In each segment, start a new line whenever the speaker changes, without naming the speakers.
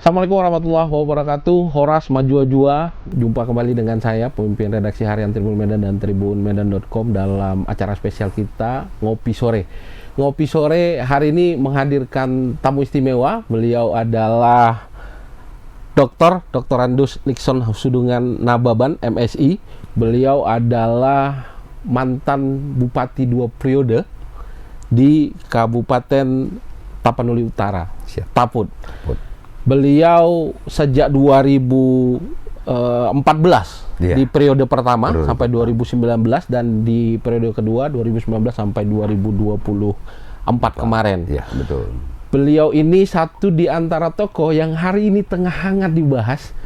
Assalamualaikum warahmatullahi wabarakatuh. Horas Majua-Jua. Jumpa kembali dengan saya, pemimpin redaksi harian Tribun Medan dan tribunmedan.com dalam acara spesial kita Ngopi Sore. Ngopi Sore hari ini menghadirkan tamu istimewa. Beliau adalah Dr. Andus Nixon Sudungan Nababan, MSI. Beliau adalah mantan bupati 2 periode di Kabupaten Tapanuli Utara, Taput. Beliau sejak 2014 di periode pertama sampai 2019 dan di periode kedua 2019 sampai 2024 kemarin.
Iya, betul.
Beliau ini satu di antara tokoh yang hari ini tengah hangat dibahas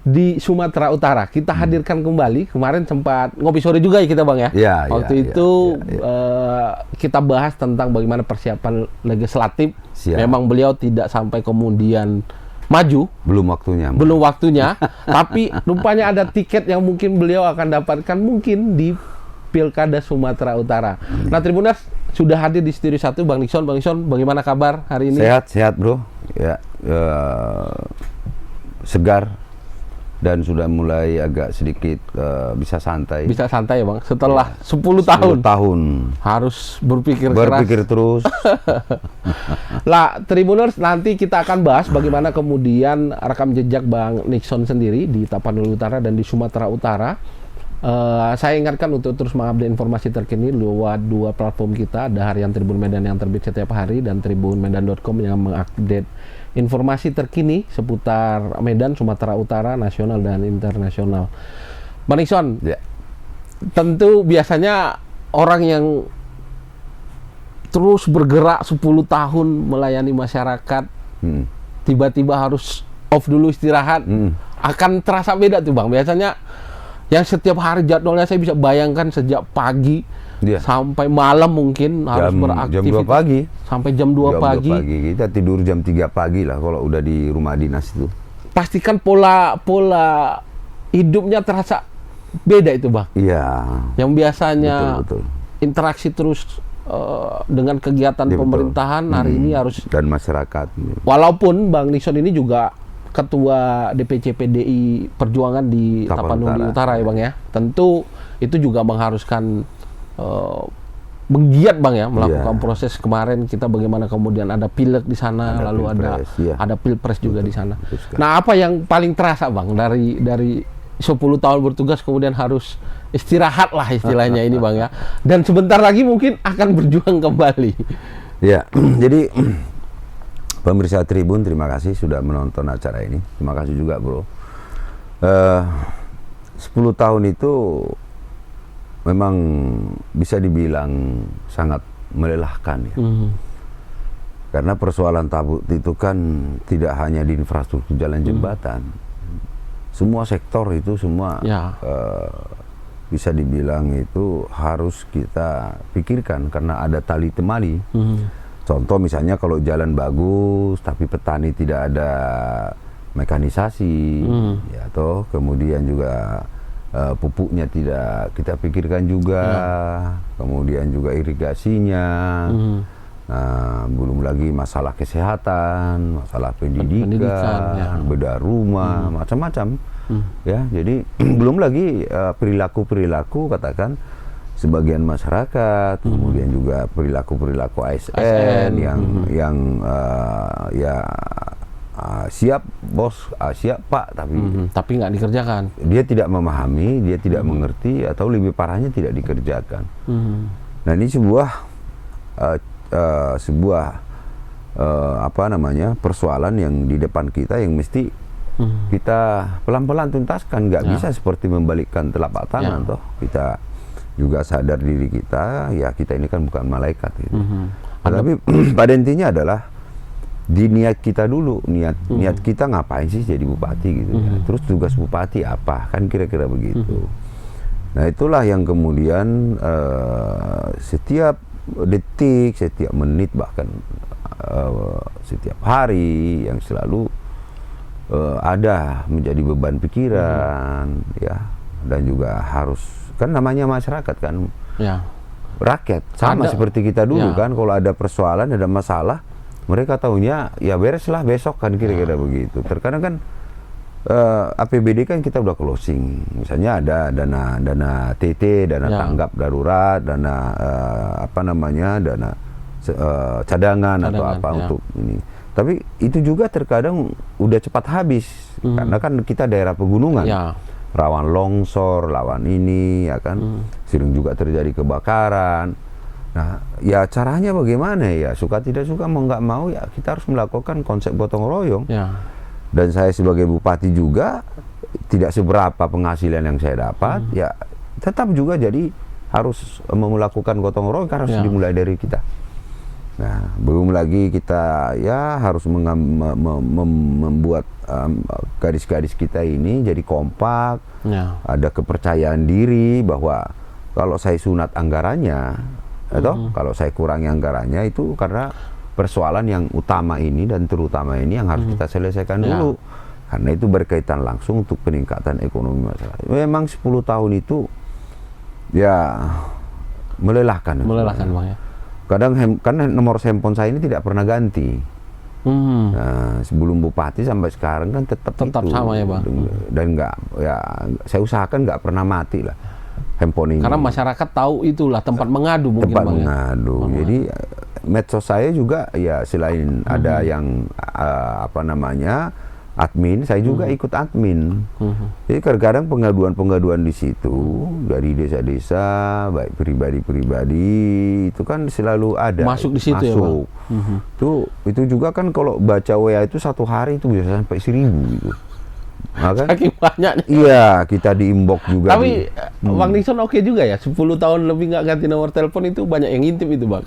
di Sumatera Utara. Kita hadirkan kembali. Kemarin sempat ngopi sore juga ya kita, Bang ya. Waktu itu kita bahas tentang bagaimana persiapan legislatif. Memang beliau tidak sampai kemudian maju, belum waktunya tapi rupanya ada tiket yang mungkin beliau akan dapatkan mungkin di Pilkada Sumatera Utara. Nah, Tribunas sudah hadir di studio 1 Bang Nixon. Bang Nixon, bagaimana kabar hari ini?
Sehat bro, ya, segar dan sudah mulai agak sedikit bisa santai ya Bang, setelah 10 tahun
harus berpikir
terus.
Lah, Tribuners, nanti kita akan bahas bagaimana kemudian rekam jejak Bang Nixon sendiri di Tapanuli Utara dan di Sumatera Utara. Saya ingatkan untuk terus mengupdate informasi terkini lewat 2 platform kita. Ada harian Tribun Medan yang terbit setiap hari dan tribunmedan.com yang mengupdate informasi terkini seputar Medan, Sumatera Utara, nasional dan internasional. Bang Nixon, tentu biasanya orang yang terus bergerak 10 tahun melayani masyarakat, tiba-tiba harus off dulu istirahat, akan terasa beda tuh Bang. Biasanya yang setiap hari jadwalnya saya bisa bayangkan sejak pagi sampai malam mungkin harus beraktivitas.
Jam 2 pagi.
Sampai jam 2 pagi.
Kita tidur jam 3 pagi lah kalau udah di rumah dinas itu.
Pastikan pola hidupnya terasa beda itu Bang.
Iya.
Yang biasanya
betul.
Interaksi terus dengan kegiatan pemerintahan hari ini harus
dan masyarakat.
Walaupun Bang Nixon ini juga Ketua DPC PDI Perjuangan di Tapanuli Utara ya Bang ya. Tentu itu juga mengharuskan menggiat Bang ya melakukan proses. Kemarin kita bagaimana kemudian ada pileg di sana, lalu ada pilpres juga di sana. Nah, apa yang paling terasa Bang dari 10 tahun bertugas kemudian harus istirahat lah istilahnya ini Bang ya. Dan sebentar lagi mungkin akan berjuang kembali.
Ya, jadi pemirsa Tribun, terima kasih sudah menonton acara ini. Terima kasih juga bro. 10 tahun itu memang bisa dibilang sangat melelahkan ya. Karena persoalan Taput itu kan tidak hanya di infrastruktur jalan jembatan. Semua sektor itu semua bisa dibilang itu harus kita pikirkan karena ada tali temali. Contoh misalnya kalau jalan bagus tapi petani tidak ada mekanisasi, ya toh, kemudian juga pupuknya tidak kita pikirkan juga, kemudian juga irigasinya, belum lagi masalah kesehatan, masalah pendidikan, bedah rumah, macam-macam, ya. Jadi belum lagi perilaku katakan sebagian masyarakat, kemudian juga perilaku ASN yang siap bos, siap Pak,
tapi nggak dikerjakan.
Dia tidak memahami, dia tidak mengerti, atau lebih parahnya tidak dikerjakan. Nah, ini sebuah persoalan yang di depan kita yang mesti kita pelan-pelan tuntaskan. Nggak bisa seperti membalikkan telapak tangan toh. Kita juga sadar diri kita, ya kita ini kan bukan malaikat gitu. Tapi pada intinya adalah di niat kita dulu, niat kita ngapain sih jadi bupati gitu ya. Terus tugas bupati apa, kan kira-kira begitu. Nah, itulah yang kemudian setiap detik, setiap menit, bahkan setiap hari yang selalu ada menjadi beban pikiran, ya. Dan juga harus, kan namanya masyarakat kan, rakyat sama seperti kita dulu kan. Kalau ada persoalan, ada masalah, mereka tahunya ya bereslah besok kan kira-kira begitu. Terkadang kan APBD kan kita udah closing, misalnya ada dana TT, dana tanggap darurat, dana dana cadangan atau apa untuk ini. Tapi itu juga terkadang udah cepat habis karena kan kita daerah pegunungan, rawan longsor, rawan ini ya kan, sering juga terjadi kebakaran. Nah, ya caranya bagaimana ya? Suka tidak suka mau nggak mau ya kita harus melakukan konsep gotong royong. Dan saya sebagai bupati juga tidak seberapa penghasilan yang saya dapat, ya tetap juga jadi harus melakukan gotong royong karena harus dimulai dari kita. Nah, belum lagi kita ya harus membuat gadis-gadis kita ini jadi kompak, ada kepercayaan diri bahwa kalau saya sunat anggarannya, atau kalau saya kurangi anggarannya itu karena persoalan yang utama ini dan terutama ini yang harus kita selesaikan dulu. Karena itu berkaitan langsung untuk peningkatan ekonomi masyarakat. Memang 10 tahun itu ya melelahkan.
Melelahkan Bang ya.
Kadang karena nomor handphone saya ini tidak pernah ganti. Nah, sebelum bupati sampai sekarang kan tetap itu.
Sama ya Bang.
Dan saya usahakan nggak pernah mati lah handphone ini.
Karena masyarakat tahu itulah tempat mengadu mungkin
Bang.
Mengadu.
Jadi medsos saya juga ya selain ada yang admin, saya juga ikut admin. Jadi kadang-kadang pengaduan-pengaduan di situ dari desa-desa, baik pribadi-pribadi itu kan selalu ada
masuk di situ ya Bang.
Itu juga kan kalau baca WA itu satu hari itu bisa sampai 1000 gitu. Maka
saking banyak.
Iya, kita di inbox juga.
Tapi Bang Nixon oke juga ya, 10 tahun lebih nggak ganti nomor telepon itu banyak yang ngintip itu Bang.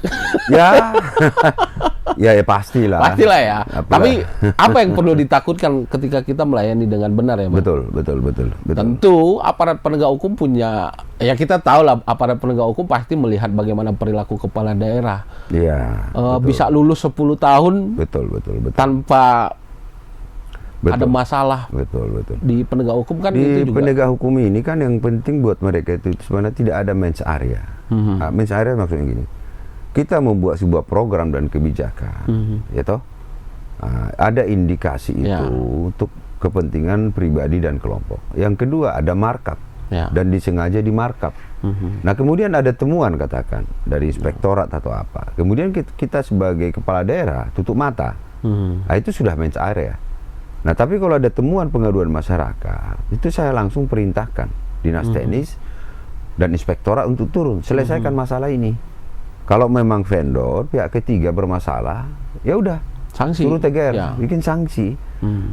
Ya, ya pastilah.
Pastilah ya. Tapi apa yang perlu ditakutkan ketika kita melayani dengan benar ya Bang?
Betul.
Tentu aparat penegak hukum punya, ya kita tahu lah aparat penegak hukum pasti melihat bagaimana perilaku kepala daerah.
Iya.
Bisa lulus 10 tahun.
Betul.
Tanpa ada masalah.
Betul.
Di penegak hukum kan
di
itu juga. Di
penegak hukum ini kan yang penting buat mereka itu sebenarnya tidak ada mens area. Mens area maksudnya gini. Kita membuat sebuah program dan kebijakan, ya toh. Ada indikasi itu untuk kepentingan pribadi dan kelompok. Yang kedua ada markup dan disengaja di markup. Nah kemudian ada temuan katakan dari inspektorat atau apa. Kemudian kita sebagai kepala daerah tutup mata. Nah, itu sudah mens area. Nah, tapi kalau ada temuan pengaduan masyarakat, itu saya langsung perintahkan Dinas Teknis dan Inspektorat untuk turun, selesaikan masalah ini. Kalau memang vendor, pihak ketiga bermasalah, ya udah,
sanksi.
suruh TGR, bikin sanksi.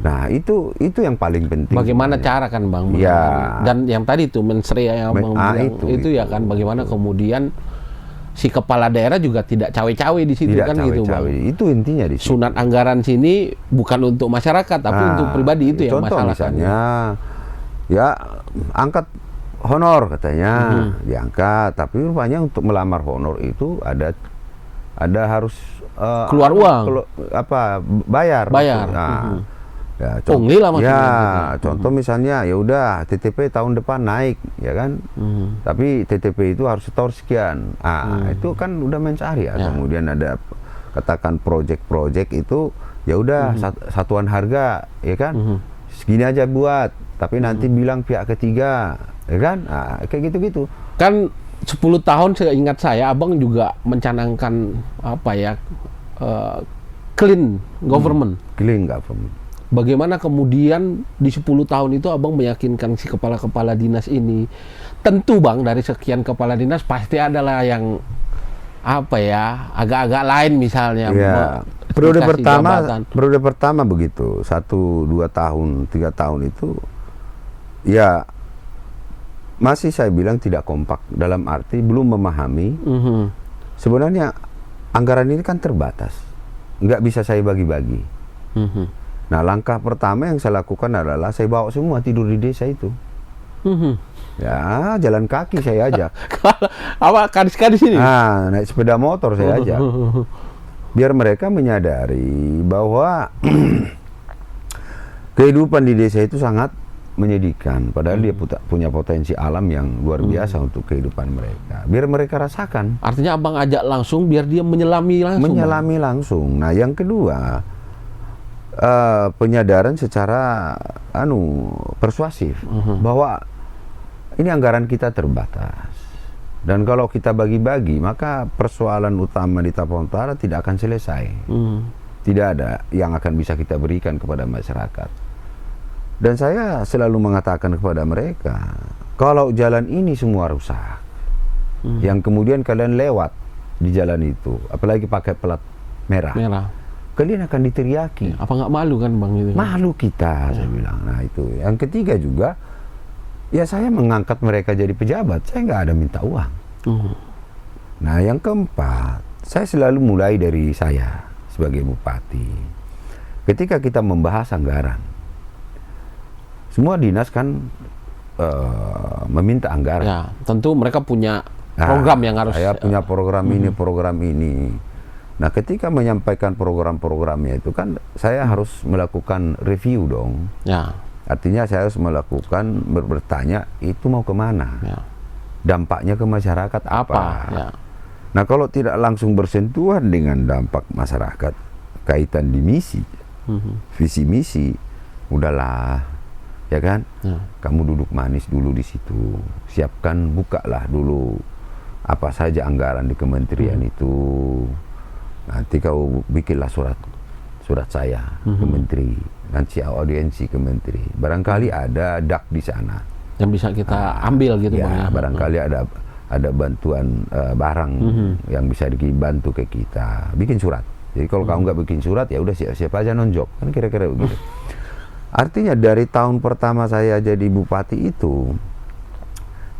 Nah, itu yang paling penting.
Bagaimana cara kan Bang? Dan yang tadi itu mensrea yang Bang bilang, itu ya kan, bagaimana kemudian si kepala daerah juga tidak cawe-cawe di situ kan gitu Bang.
Itu intinya di situ.
Sunat anggaran sini bukan untuk masyarakat tapi untuk pribadi, itu yang masalah.
Contoh misalnya ya angkat honor katanya, diangkat, tapi rupanya untuk melamar honor itu ada harus
keluar uang.
Bayar. Ya,
pungli lah maksudnya.
Contoh misalnya ya udah TTP tahun depan naik ya kan, tapi TTP itu harus setor sekian. Itu kan udah mens area. Kemudian ada katakan project itu ya udah satuan harga ya kan, segini aja buat, tapi nanti bilang pihak ketiga ya kan, kayak gitu-gitu.
Kan 10 tahun seingat saya Abang juga mencanangkan clean government.
Clean government.
Bagaimana kemudian di 10 tahun itu Abang meyakinkan si kepala-kepala dinas ini? Tentu Bang, dari sekian kepala dinas pasti adalah yang agak-agak lain misalnya.
Periode pertama begitu, 1, 2 tahun, 3 tahun itu ya masih saya bilang tidak kompak, dalam arti belum memahami. Sebenarnya anggaran ini kan terbatas, nggak bisa saya bagi-bagi. Nah, langkah pertama yang saya lakukan adalah saya bawa semua tidur di desa itu. Ya, jalan kaki saya ajak.
Kadis-kadis ini?
Naik sepeda motor saya ajak. Biar mereka menyadari bahwa kehidupan di desa itu sangat menyedihkan. Padahal dia punya potensi alam yang luar biasa untuk kehidupan mereka. Biar mereka rasakan.
Artinya abang ajak langsung biar dia menyelami langsung.
Menyelami langsung. Nah, yang kedua, penyadaran secara persuasif bahwa ini anggaran kita terbatas. Dan kalau kita bagi-bagi, maka persoalan utama di Tapang Utara tidak akan selesai. Tidak ada yang akan bisa kita berikan kepada masyarakat. Dan saya selalu mengatakan kepada mereka, kalau jalan ini semua rusak, yang kemudian kalian lewat di jalan itu, apalagi pakai plat merah, kalian akan diteriaki.
Apa nggak malu kan bang? Gitu?
Malu kita, saya bilang. Nah itu. Yang ketiga juga, ya saya mengangkat mereka jadi pejabat, saya nggak ada minta uang. Nah yang keempat, saya selalu mulai dari saya sebagai bupati. Ketika kita membahas anggaran, semua dinas kan meminta anggaran.
Ya, tentu mereka punya program yang harus.
Saya punya program ini, program ini. Nah, ketika menyampaikan program-programnya itu kan saya harus melakukan review dong.
Ya.
Artinya saya harus melakukan bertanya itu mau kemana, dampaknya ke masyarakat apa.
Ya.
Nah, kalau tidak langsung bersentuhan dengan dampak masyarakat kaitan di misi, visi misi, udahlah, ya kan? Kamu duduk manis dulu di situ, siapkan, bukalah dulu apa saja anggaran di kementerian itu. Nanti kau bikinlah surat saya ke menteri, nanti audiensi ke menteri. Barangkali ada dak di sana
yang bisa kita ambil gitu
ya,
bang. Ya.
Barangkali ada bantuan barang yang bisa dibantu ke kita. Bikin surat. Jadi kalau kamu nggak bikin surat, ya udah siapa aja nonjok, kan kira-kira begitu. Artinya dari tahun pertama saya jadi bupati itu,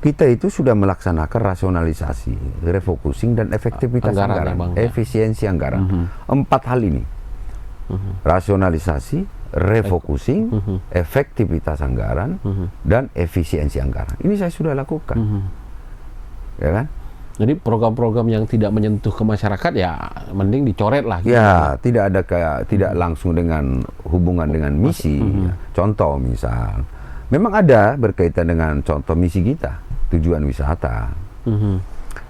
kita itu sudah melaksanakan rasionalisasi, refocusing dan efektivitas anggaran, efisiensi anggaran. 4 hal ini. Rasionalisasi, refocusing, efektivitas anggaran, dan efisiensi anggaran. Ini saya sudah lakukan. Ya kan?
Jadi program-program yang tidak menyentuh ke masyarakat ya mending dicoret lah. Gitu.
Ya, tidak langsung dengan hubungan dengan misi. Contoh misal, memang ada berkaitan dengan contoh misi kita, tujuan wisata.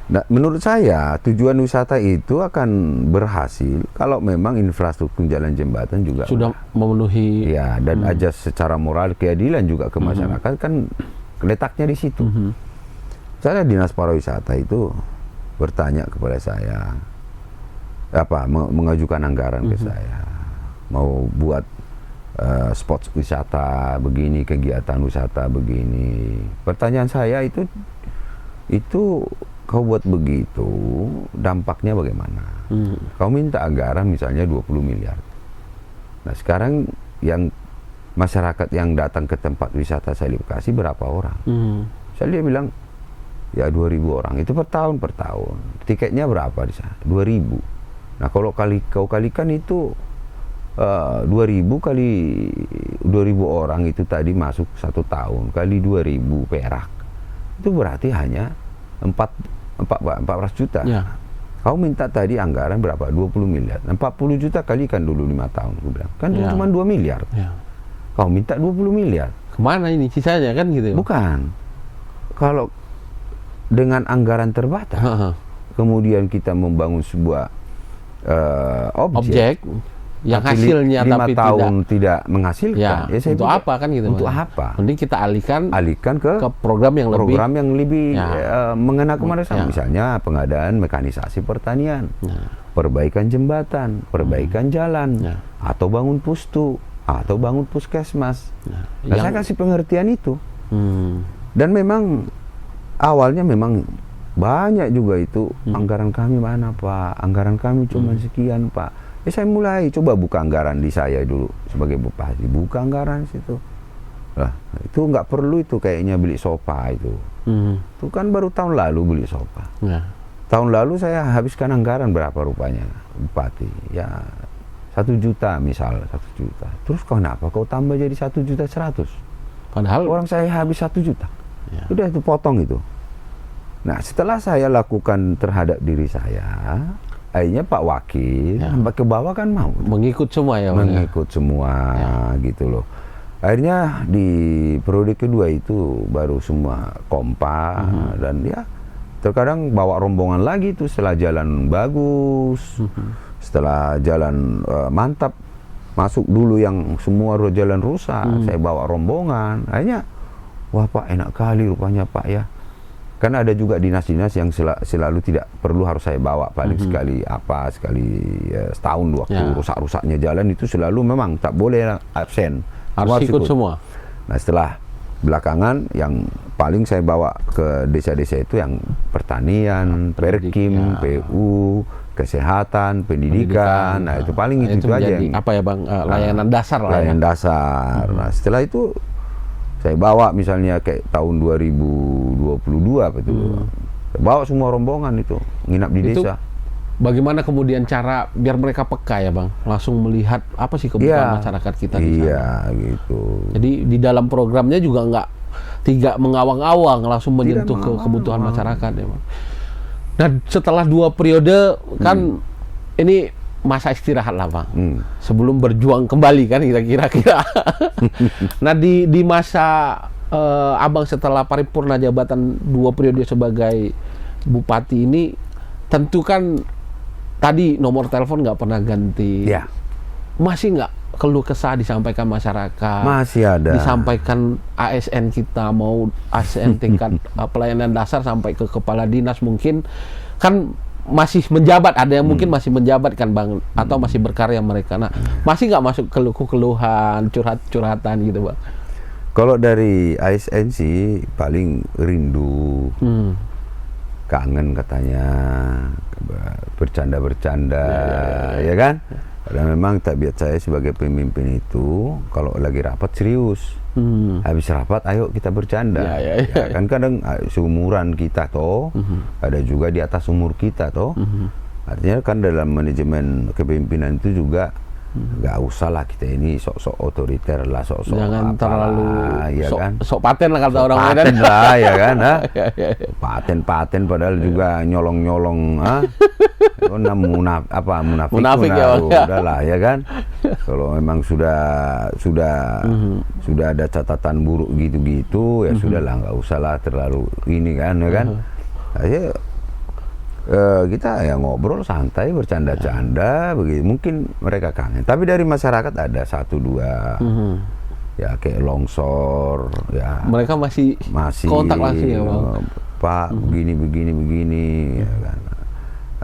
Nah, menurut saya tujuan wisata itu akan berhasil kalau memang infrastruktur jalan jembatan juga
sudah memenuhi.
Ya, dan ajas secara moral keadilan juga ke masyarakat kan letaknya di situ. Saya Dinas Pariwisata itu bertanya kepada saya, mengajukan anggaran ke saya, mau buat spot wisata begini, kegiatan wisata begini. Pertanyaan saya itu kau buat begitu, dampaknya bagaimana? Kau minta anggaran misalnya 20 miliar. Nah sekarang yang masyarakat yang datang ke tempat wisata saya kasih berapa orang? Saya bilang, ya 2.000 orang, itu per tahun. Tiketnya berapa di sana? 2.000. Nah kalau kau kalikan itu 2.000 kali 2.000 orang itu tadi masuk 1 tahun kali 2.000 perak, itu berarti hanya 400 juta. Ya. Kau minta tadi anggaran berapa? 20 miliar. 40 juta kalikan dulu 5 tahun. Aku bilang, kan cuma 2 miliar. Ya. Kau minta 20 miliar.
Kemana ini sisanya kan gitu ya?
Bukan. Kalau dengan anggaran terbatas, kemudian kita membangun sebuah objek
yang hasilnya
5
tapi
tahun tidak menghasilkan.
Ya saya untuk apa kan gitu?
Untuk apa?
Mending kita alihkan
ke
program yang
lebih mengena kemana sana. Misalnya pengadaan mekanisasi pertanian, perbaikan jembatan, perbaikan jalan, atau bangun pustu, atau bangun puskesmas. Nah, saya kasih pengertian itu. Dan memang awalnya memang banyak juga itu anggaran kami mana Pak, anggaran kami cuma sekian Pak. Ya saya mulai coba buka anggaran di saya dulu sebagai bupati, buka anggaran situ. Lah itu nggak perlu itu kayaknya beli sofa itu. Itu kan baru tahun lalu beli sofa. Tahun lalu saya habiskan anggaran berapa rupanya bupati? Ya 1 juta misal, 1 juta. Terus kenapa kau tambah jadi 1.100.000? Padahal orang saya habis 1 juta. Udah itu potong itu. Nah setelah saya lakukan terhadap diri saya, akhirnya Pak Wakil ke bawah kan mau
mengikut semua ya,
mengikut semua gitu loh. Akhirnya di periode kedua itu baru semua kompak dan ya terkadang bawa rombongan lagi tuh setelah jalan bagus, setelah jalan mantap, masuk dulu yang semua jalan rusak, saya bawa rombongan. Akhirnya, wah Pak enak kali rupanya Pak ya. Karena ada juga dinas-dinas yang selalu tidak perlu harus saya bawa, paling sekali setahun waktu rusak-rusaknya jalan itu selalu memang tak boleh absen.
Harus ikut semua.
Nah setelah belakangan yang paling saya bawa ke desa-desa itu yang pertanian, Perkim, PU, kesehatan, pendidikan. Nah itu paling itu aja yang
apa ya Bang, layanan dasar lah.
Layanan dasar. Nah setelah itu saya bawa misalnya kayak tahun 2022 betul. Saya bawa semua rombongan itu nginap di desa.
Bagaimana kemudian cara biar mereka peka ya Bang, langsung melihat apa sih kebutuhan masyarakat kita di sana.
Iya gitu.
Jadi di dalam programnya juga tidak mengawang-awang, langsung menyentuh ke kebutuhan masyarakat ya Bang. Nah setelah 2 periode kan ini masa istirahat lah Bang, sebelum berjuang kembali kan kira-kira. Nah di masa Abang setelah paripurna jabatan 2 periode sebagai bupati ini, tentu kan tadi nomor telepon nggak pernah ganti.
Ya.
Masih nggak keluh kesah disampaikan masyarakat?
Masih ada.
Disampaikan ASN kita, mau ASN tingkat pelayanan dasar sampai ke kepala dinas mungkin kan masih menjabat, ada yang mungkin masih menjabat kan Bang, atau masih berkarya mereka. Nah, masih nggak masuk keluhan, curhatan gitu Bang?
Kalau dari ASN sih paling rindu, kangen katanya, bercanda-bercanda, ya kan? Dan memang tabiat saya sebagai pemimpin itu kalau lagi rapat serius. Habis rapat ayo kita bercanda. Ya, kan kadang seumuran kita toh, ada juga di atas umur kita toh. Artinya kan dalam manajemen kepemimpinan itu juga nggak usah lah kita ini sok-sok otoriter lah, sok-sok
jangan terlalu
ya kan?
sok paten lah kata orang Medan.
Paten lah ya kan, paten padahal juga nyolong-nyolong, munafik
ya,
udahlah ya kan. Kalau memang sudah ada catatan buruk gitu-gitu ya sudahlah, nggak usah lah terlalu ini kan ya kan. Aja kita ya ngobrol santai, bercanda-canda begitu. Mungkin mereka kangen, tapi dari masyarakat ada 1-2 ya kayak longsor ya,
mereka masih kontak lagi ya Bang.
Pak begini ya kan.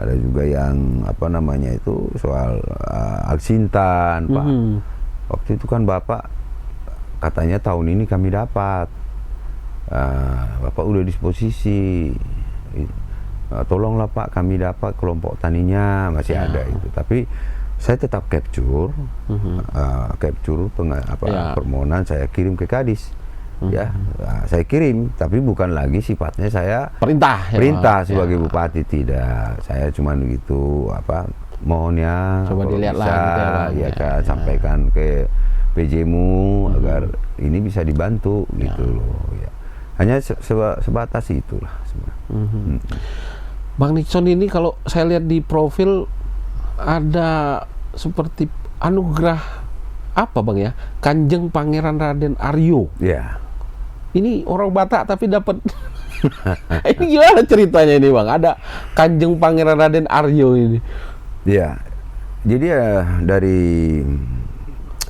Ada juga yang apa namanya itu soal Alsintan Pak. Waktu itu kan Bapak katanya tahun ini kami dapat, Bapak udah disposisi, tolonglah Pak kami dapat kelompok taninya, masih ada itu. Tapi saya tetap capture permohonan saya kirim ke Kadis. Ya, saya kirim, tapi bukan lagi sifatnya saya perintah sebagai bupati, tidak. Saya cuma begitu mohonnya
coba dilihat
lagi sampaikan ke PJ-mu agar ini bisa dibantu gitu loh ya. Hanya sebatas itulah sebenarnya.
Bang Nixon ini kalau saya lihat di profil ada seperti anugerah apa Bang ya, Kanjeng Pangeran Raden Aryo.
Ya.
Ini orang Batak tapi dapat. Ini gimana ceritanya ini Bang? Ada Kanjeng Pangeran Raden Aryo ini.
Ya. Jadi dari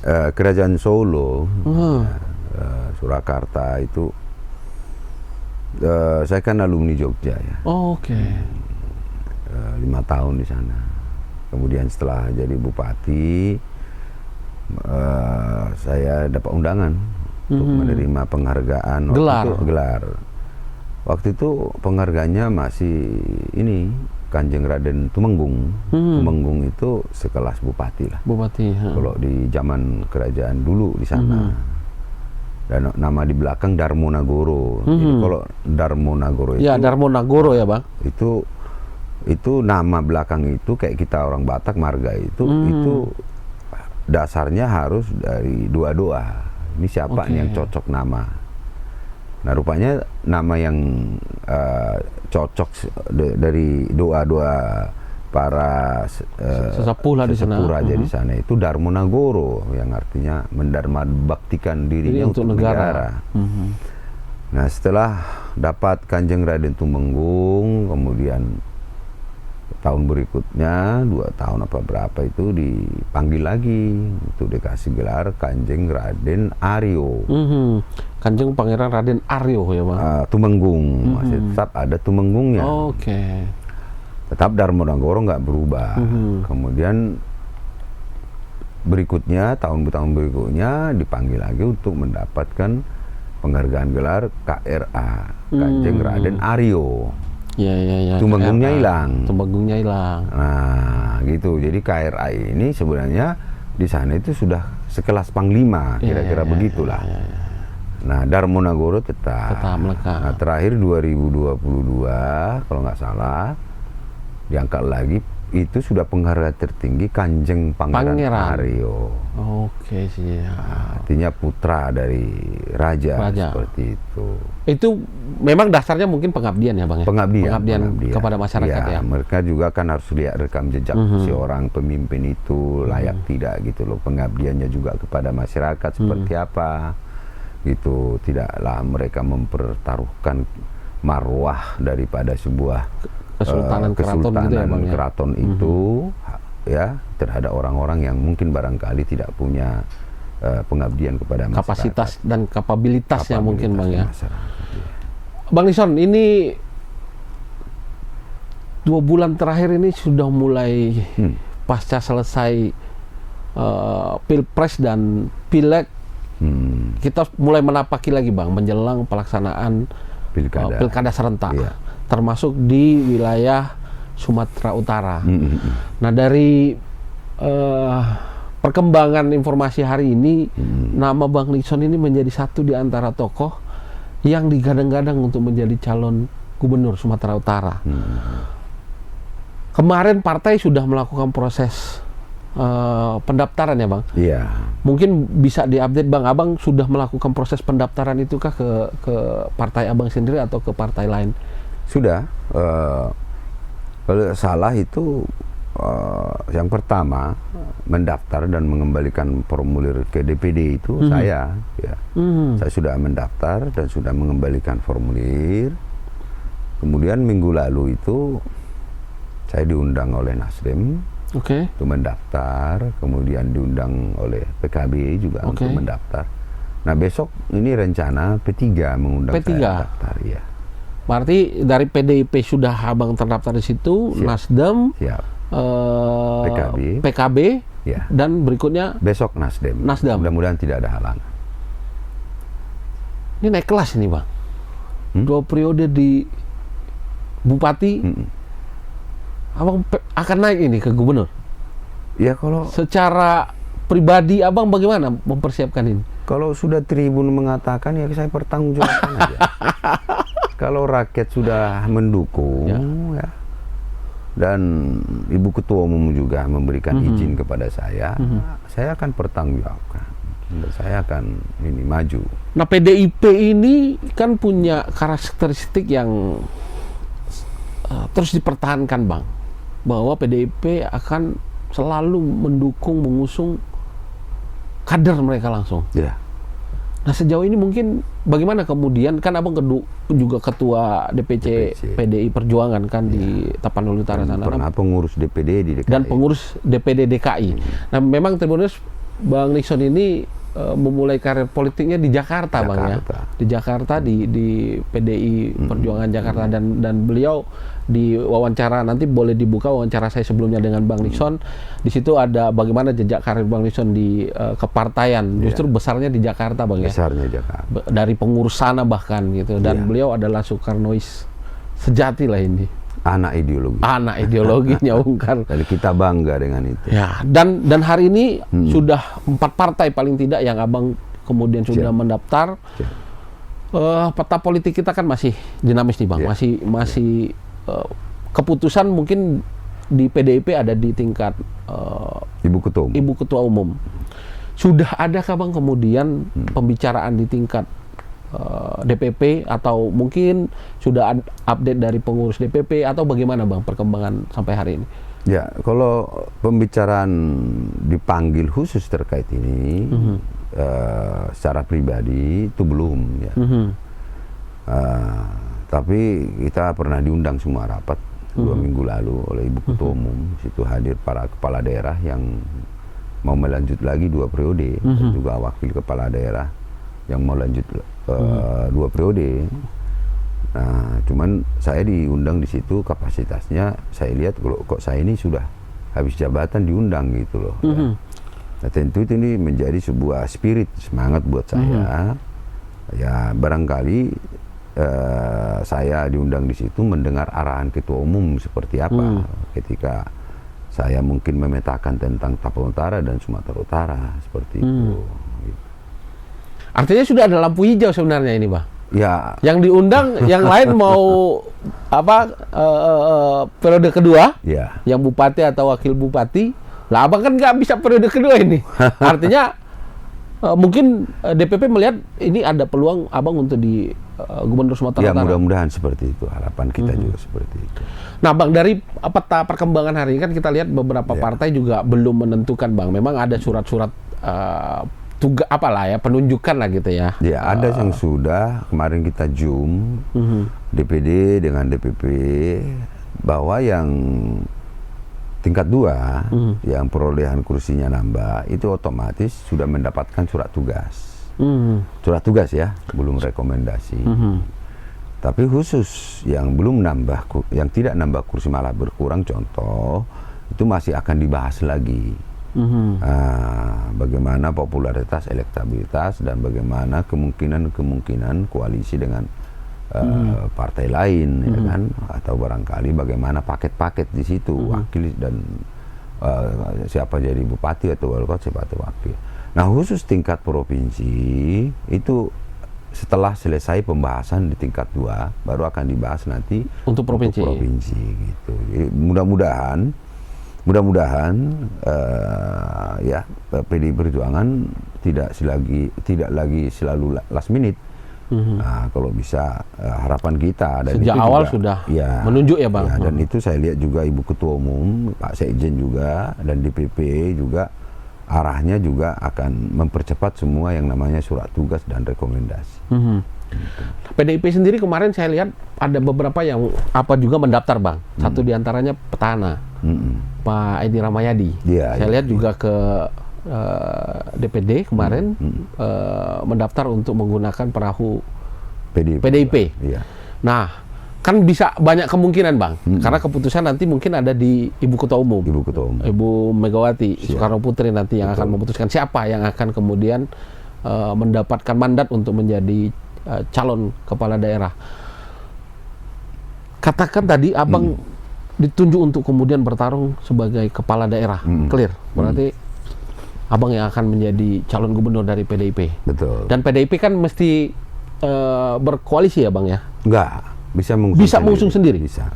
Kerajaan Solo, Surakarta itu, saya kan alumni Jogja ya.
Oh, oke.
5 tahun di sana. Kemudian setelah jadi bupati, saya dapat undangan untuk menerima penghargaan. Gelar. Waktu itu penghargaannya masih ini Kanjeng Raden Tumenggung. Tumenggung itu sekelas bupati lah.
Bupati.
Kalau di zaman kerajaan dulu di sana. Dan nama di belakang Darmonagoro. Jadi kalau Darmonagoro itu.
Ya, Darmonagoro ya Bang.
Itu nama belakang itu kayak kita orang Batak marga itu dasarnya harus dari doa-doa. Ini siapa nih yang cocok nama? Nah rupanya nama yang cocok dari doa-doa para
sesepuh lah di sana.
sesepuh raja di sana itu Darmonagoro, yang artinya mendarma baktikan dirinya untuk negara. Nah, setelah dapat Kanjeng Raden Tumenggung, kemudian tahun berikutnya 2 tahun apa berapa itu dipanggil lagi untuk dikasih gelar Kanjeng Raden Aryo.
Kanjeng Pangeran Raden Aryo ya Bang.
Tumenggung masih tetap ada Tumenggungnya.
Oke.
Tetap Darmonagoro nggak berubah. Kemudian berikutnya tahun-tahun berikutnya dipanggil lagi untuk mendapatkan penghargaan gelar KRA, Kanjeng Raden Aryo.
Ya.
Tumenggungnya hilang.
Tumenggungnya hilang.
Nah, gitu. Jadi KRA ini sebenarnya di sana itu sudah sekelas panglima, kira-kira begitulah. Nah, Darmonagoro tetap
melekat.
Nah, terakhir 2022 kalau nggak salah diangkat lagi, itu sudah penghargaan tertinggi Kanjeng Pangeran Aryo.
Oke sih.
Artinya putra dari raja. Seperti itu.
Itu memang dasarnya mungkin pengabdian ya Bang ya? Pengabdian kepada masyarakat ya.
Mereka juga kan harus lihat rekam jejak si orang pemimpin itu layak tidak gitu loh. Pengabdiannya juga kepada masyarakat seperti apa gitu. Tidaklah mereka mempertaruhkan marwah daripada sebuah kesultanan gitu ya, Bang, keraton itu ya terhadap orang-orang yang mungkin barangkali tidak punya pengabdian kepada masyarakat.
Kapasitas dan kapabilitasnya mungkin Bang ya.
Ya.
Bang Nixon, ini 2 bulan terakhir ini sudah mulai pasca selesai Pilpres dan Pileg, kita mulai menapaki lagi Bang menjelang pelaksanaan pilkada serentak. Termasuk di wilayah Sumatera Utara. Nah, dari perkembangan informasi hari ini, nama Bang Nixon ini menjadi satu di antara tokoh yang digadang-gadang untuk menjadi calon gubernur Sumatera Utara. Kemarin partai sudah melakukan proses pendaftaran ya Bang?
Iya.
Mungkin bisa diupdate Bang, Abang sudah melakukan proses pendaftaran itukah ke partai Abang sendiri atau ke partai lain?
Sudah, kalau salah itu yang pertama mendaftar dan mengembalikan formulir ke DPD itu saya, ya. Saya sudah mendaftar dan sudah mengembalikan formulir. Kemudian minggu lalu itu saya diundang oleh Nasdem untuk mendaftar, kemudian diundang oleh PKB juga untuk mendaftar. Nah, besok ini rencana P3 mengundang saya mendaftar, ya.
Berarti dari PDIP sudah Abang terdaftar di situ, Nasdem, PKB, ya. Dan berikutnya
besok Nasdem. Mudah-mudahan tidak ada halangan.
Ini naik kelas ini Bang. 2 periode di Bupati, Abang akan naik ini ke gubernur.
Ya, kalau
secara pribadi Abang bagaimana mempersiapkan ini?
Kalau sudah Tribun mengatakan, ya saya pertanggungjawabkan aja. Kalau rakyat sudah mendukung, ya, dan Ibu Ketua Umum juga memberikan izin kepada saya akan pertanggungjawabkan. Saya akan maju.
Nah, PDIP ini kan punya karakteristik yang terus dipertahankan Bang, bahwa PDIP akan selalu mendukung, mengusung kader mereka langsung.
Ya.
Nah, sejauh ini mungkin bagaimana kemudian, kan Abang juga ketua DPC PDI Perjuangan kan di Tapanuli Utara sana.
Pernah pengurus DPD di DKI.
Dan pengurus DPD DKI. Nah, memang Tribuners Bang Nixon ini memulai karir politiknya di Jakarta Bang ya. Di Jakarta di PDI Perjuangan Jakarta, dan beliau di wawancara, nanti boleh dibuka wawancara saya sebelumnya dengan Bang Nixon. Di situ ada bagaimana jejak karir Bang Nixon di kepartaian. Justru besarnya di Jakarta Bang ya.
Besarnya Jakarta.
Dari pengurus sana bahkan gitu, dan beliau adalah Soekarnois sejati lah ini.
Anak
ideologinya Bung Karno.
Jadi kita bangga dengan itu.
Ya, dan hari ini sudah 4 partai paling tidak yang Abang kemudian sudah mendaftar. Peta politik kita kan masih dinamis nih Bang, masih keputusan mungkin di PDIP ada di tingkat
Ibu Ketua Umum.
Sudah adakah Bang kemudian pembicaraan di tingkat DPP, atau mungkin sudah update dari pengurus DPP, atau bagaimana Bang perkembangan sampai hari ini?
Ya, kalau pembicaraan dipanggil khusus terkait ini secara pribadi itu belum ya. Tapi kita pernah diundang semua rapat 2 minggu lalu oleh Ibu Ketua Umum. Situ hadir para kepala daerah yang mau melanjut lagi 2 periode, dan juga wakil kepala daerah yang mau lanjut 2 periode. Nah, cuman saya diundang di situ, kapasitasnya saya lihat kok saya ini sudah habis jabatan diundang gitu loh. Ya. Nah, tentu itu ini menjadi sebuah spirit semangat buat saya. Ya barangkali saya diundang di situ mendengar arahan Ketua Umum seperti apa ketika saya mungkin memetakan tentang Tapal Utara dan Sumatera Utara seperti itu.
Artinya sudah ada lampu hijau sebenarnya ini, Bang.
Ya,
Yang diundang, yang lain mau periode kedua, yang bupati atau wakil bupati. Lah abang kan nggak bisa periode kedua ini. Artinya mungkin DPP melihat ini ada peluang abang untuk di Gubernur Sumatera Utara.
Ya mudah-mudahan seperti itu, harapan kita juga seperti itu.
Nah bang, dari peta perkembangan hari ini kan kita lihat beberapa partai juga belum menentukan, bang. Memang ada surat-surat tugas apalah ya, penunjukan lah gitu ya.
Ya ada yang sudah kemarin kita zoom DPD dengan DPP bahwa yang tingkat 2 yang perolehan kursinya nambah itu otomatis sudah mendapatkan surat tugas. Surat tugas ya, belum rekomendasi. Tapi khusus yang belum nambah, yang tidak nambah kursi malah berkurang, contoh itu masih akan dibahas lagi. Bagaimana popularitas, elektabilitas, dan bagaimana kemungkinan koalisi dengan partai lain, ya kan? Atau barangkali bagaimana paket-paket di situ, wakil dan siapa jadi bupati atau wali kota, siapa atau wakil. Nah khusus tingkat provinsi itu setelah selesai pembahasan di tingkat 2 baru akan dibahas nanti
untuk provinsi
gitu. Jadi mudah-mudahan ya PDI Perjuangan tidak lagi selalu last minute. Nah, kalau bisa harapan kita dan
sejak
itu
awal
juga,
sudah
ya,
menunjuk ya bang.
Ya, dan itu saya lihat juga Ibu Ketua Umum, Pak Sekjen juga, dan DPP juga arahnya juga akan mempercepat semua yang namanya surat tugas dan rekomendasi.
PDIP sendiri kemarin saya lihat ada beberapa yang juga mendaftar bang. Satu diantaranya petahana, Pak Edi Ramayadi. Saya lihat juga ke DPD kemarin mendaftar untuk menggunakan perahu PDIP. Nah, kan bisa banyak kemungkinan bang, karena keputusan nanti mungkin ada di Ibu Ketua Umum, Ibu Megawati Soekarno Putri nanti yang akan memutuskan siapa yang akan kemudian mendapatkan mandat untuk menjadi calon kepala daerah. Katakan tadi abang ditunjuk untuk kemudian bertarung sebagai kepala daerah, clear. Berarti abang yang akan menjadi calon gubernur dari PDIP.
Betul.
Dan PDIP kan mesti berkoalisi ya bang ya?
Enggak, bisa mengusung sendiri. Bisa.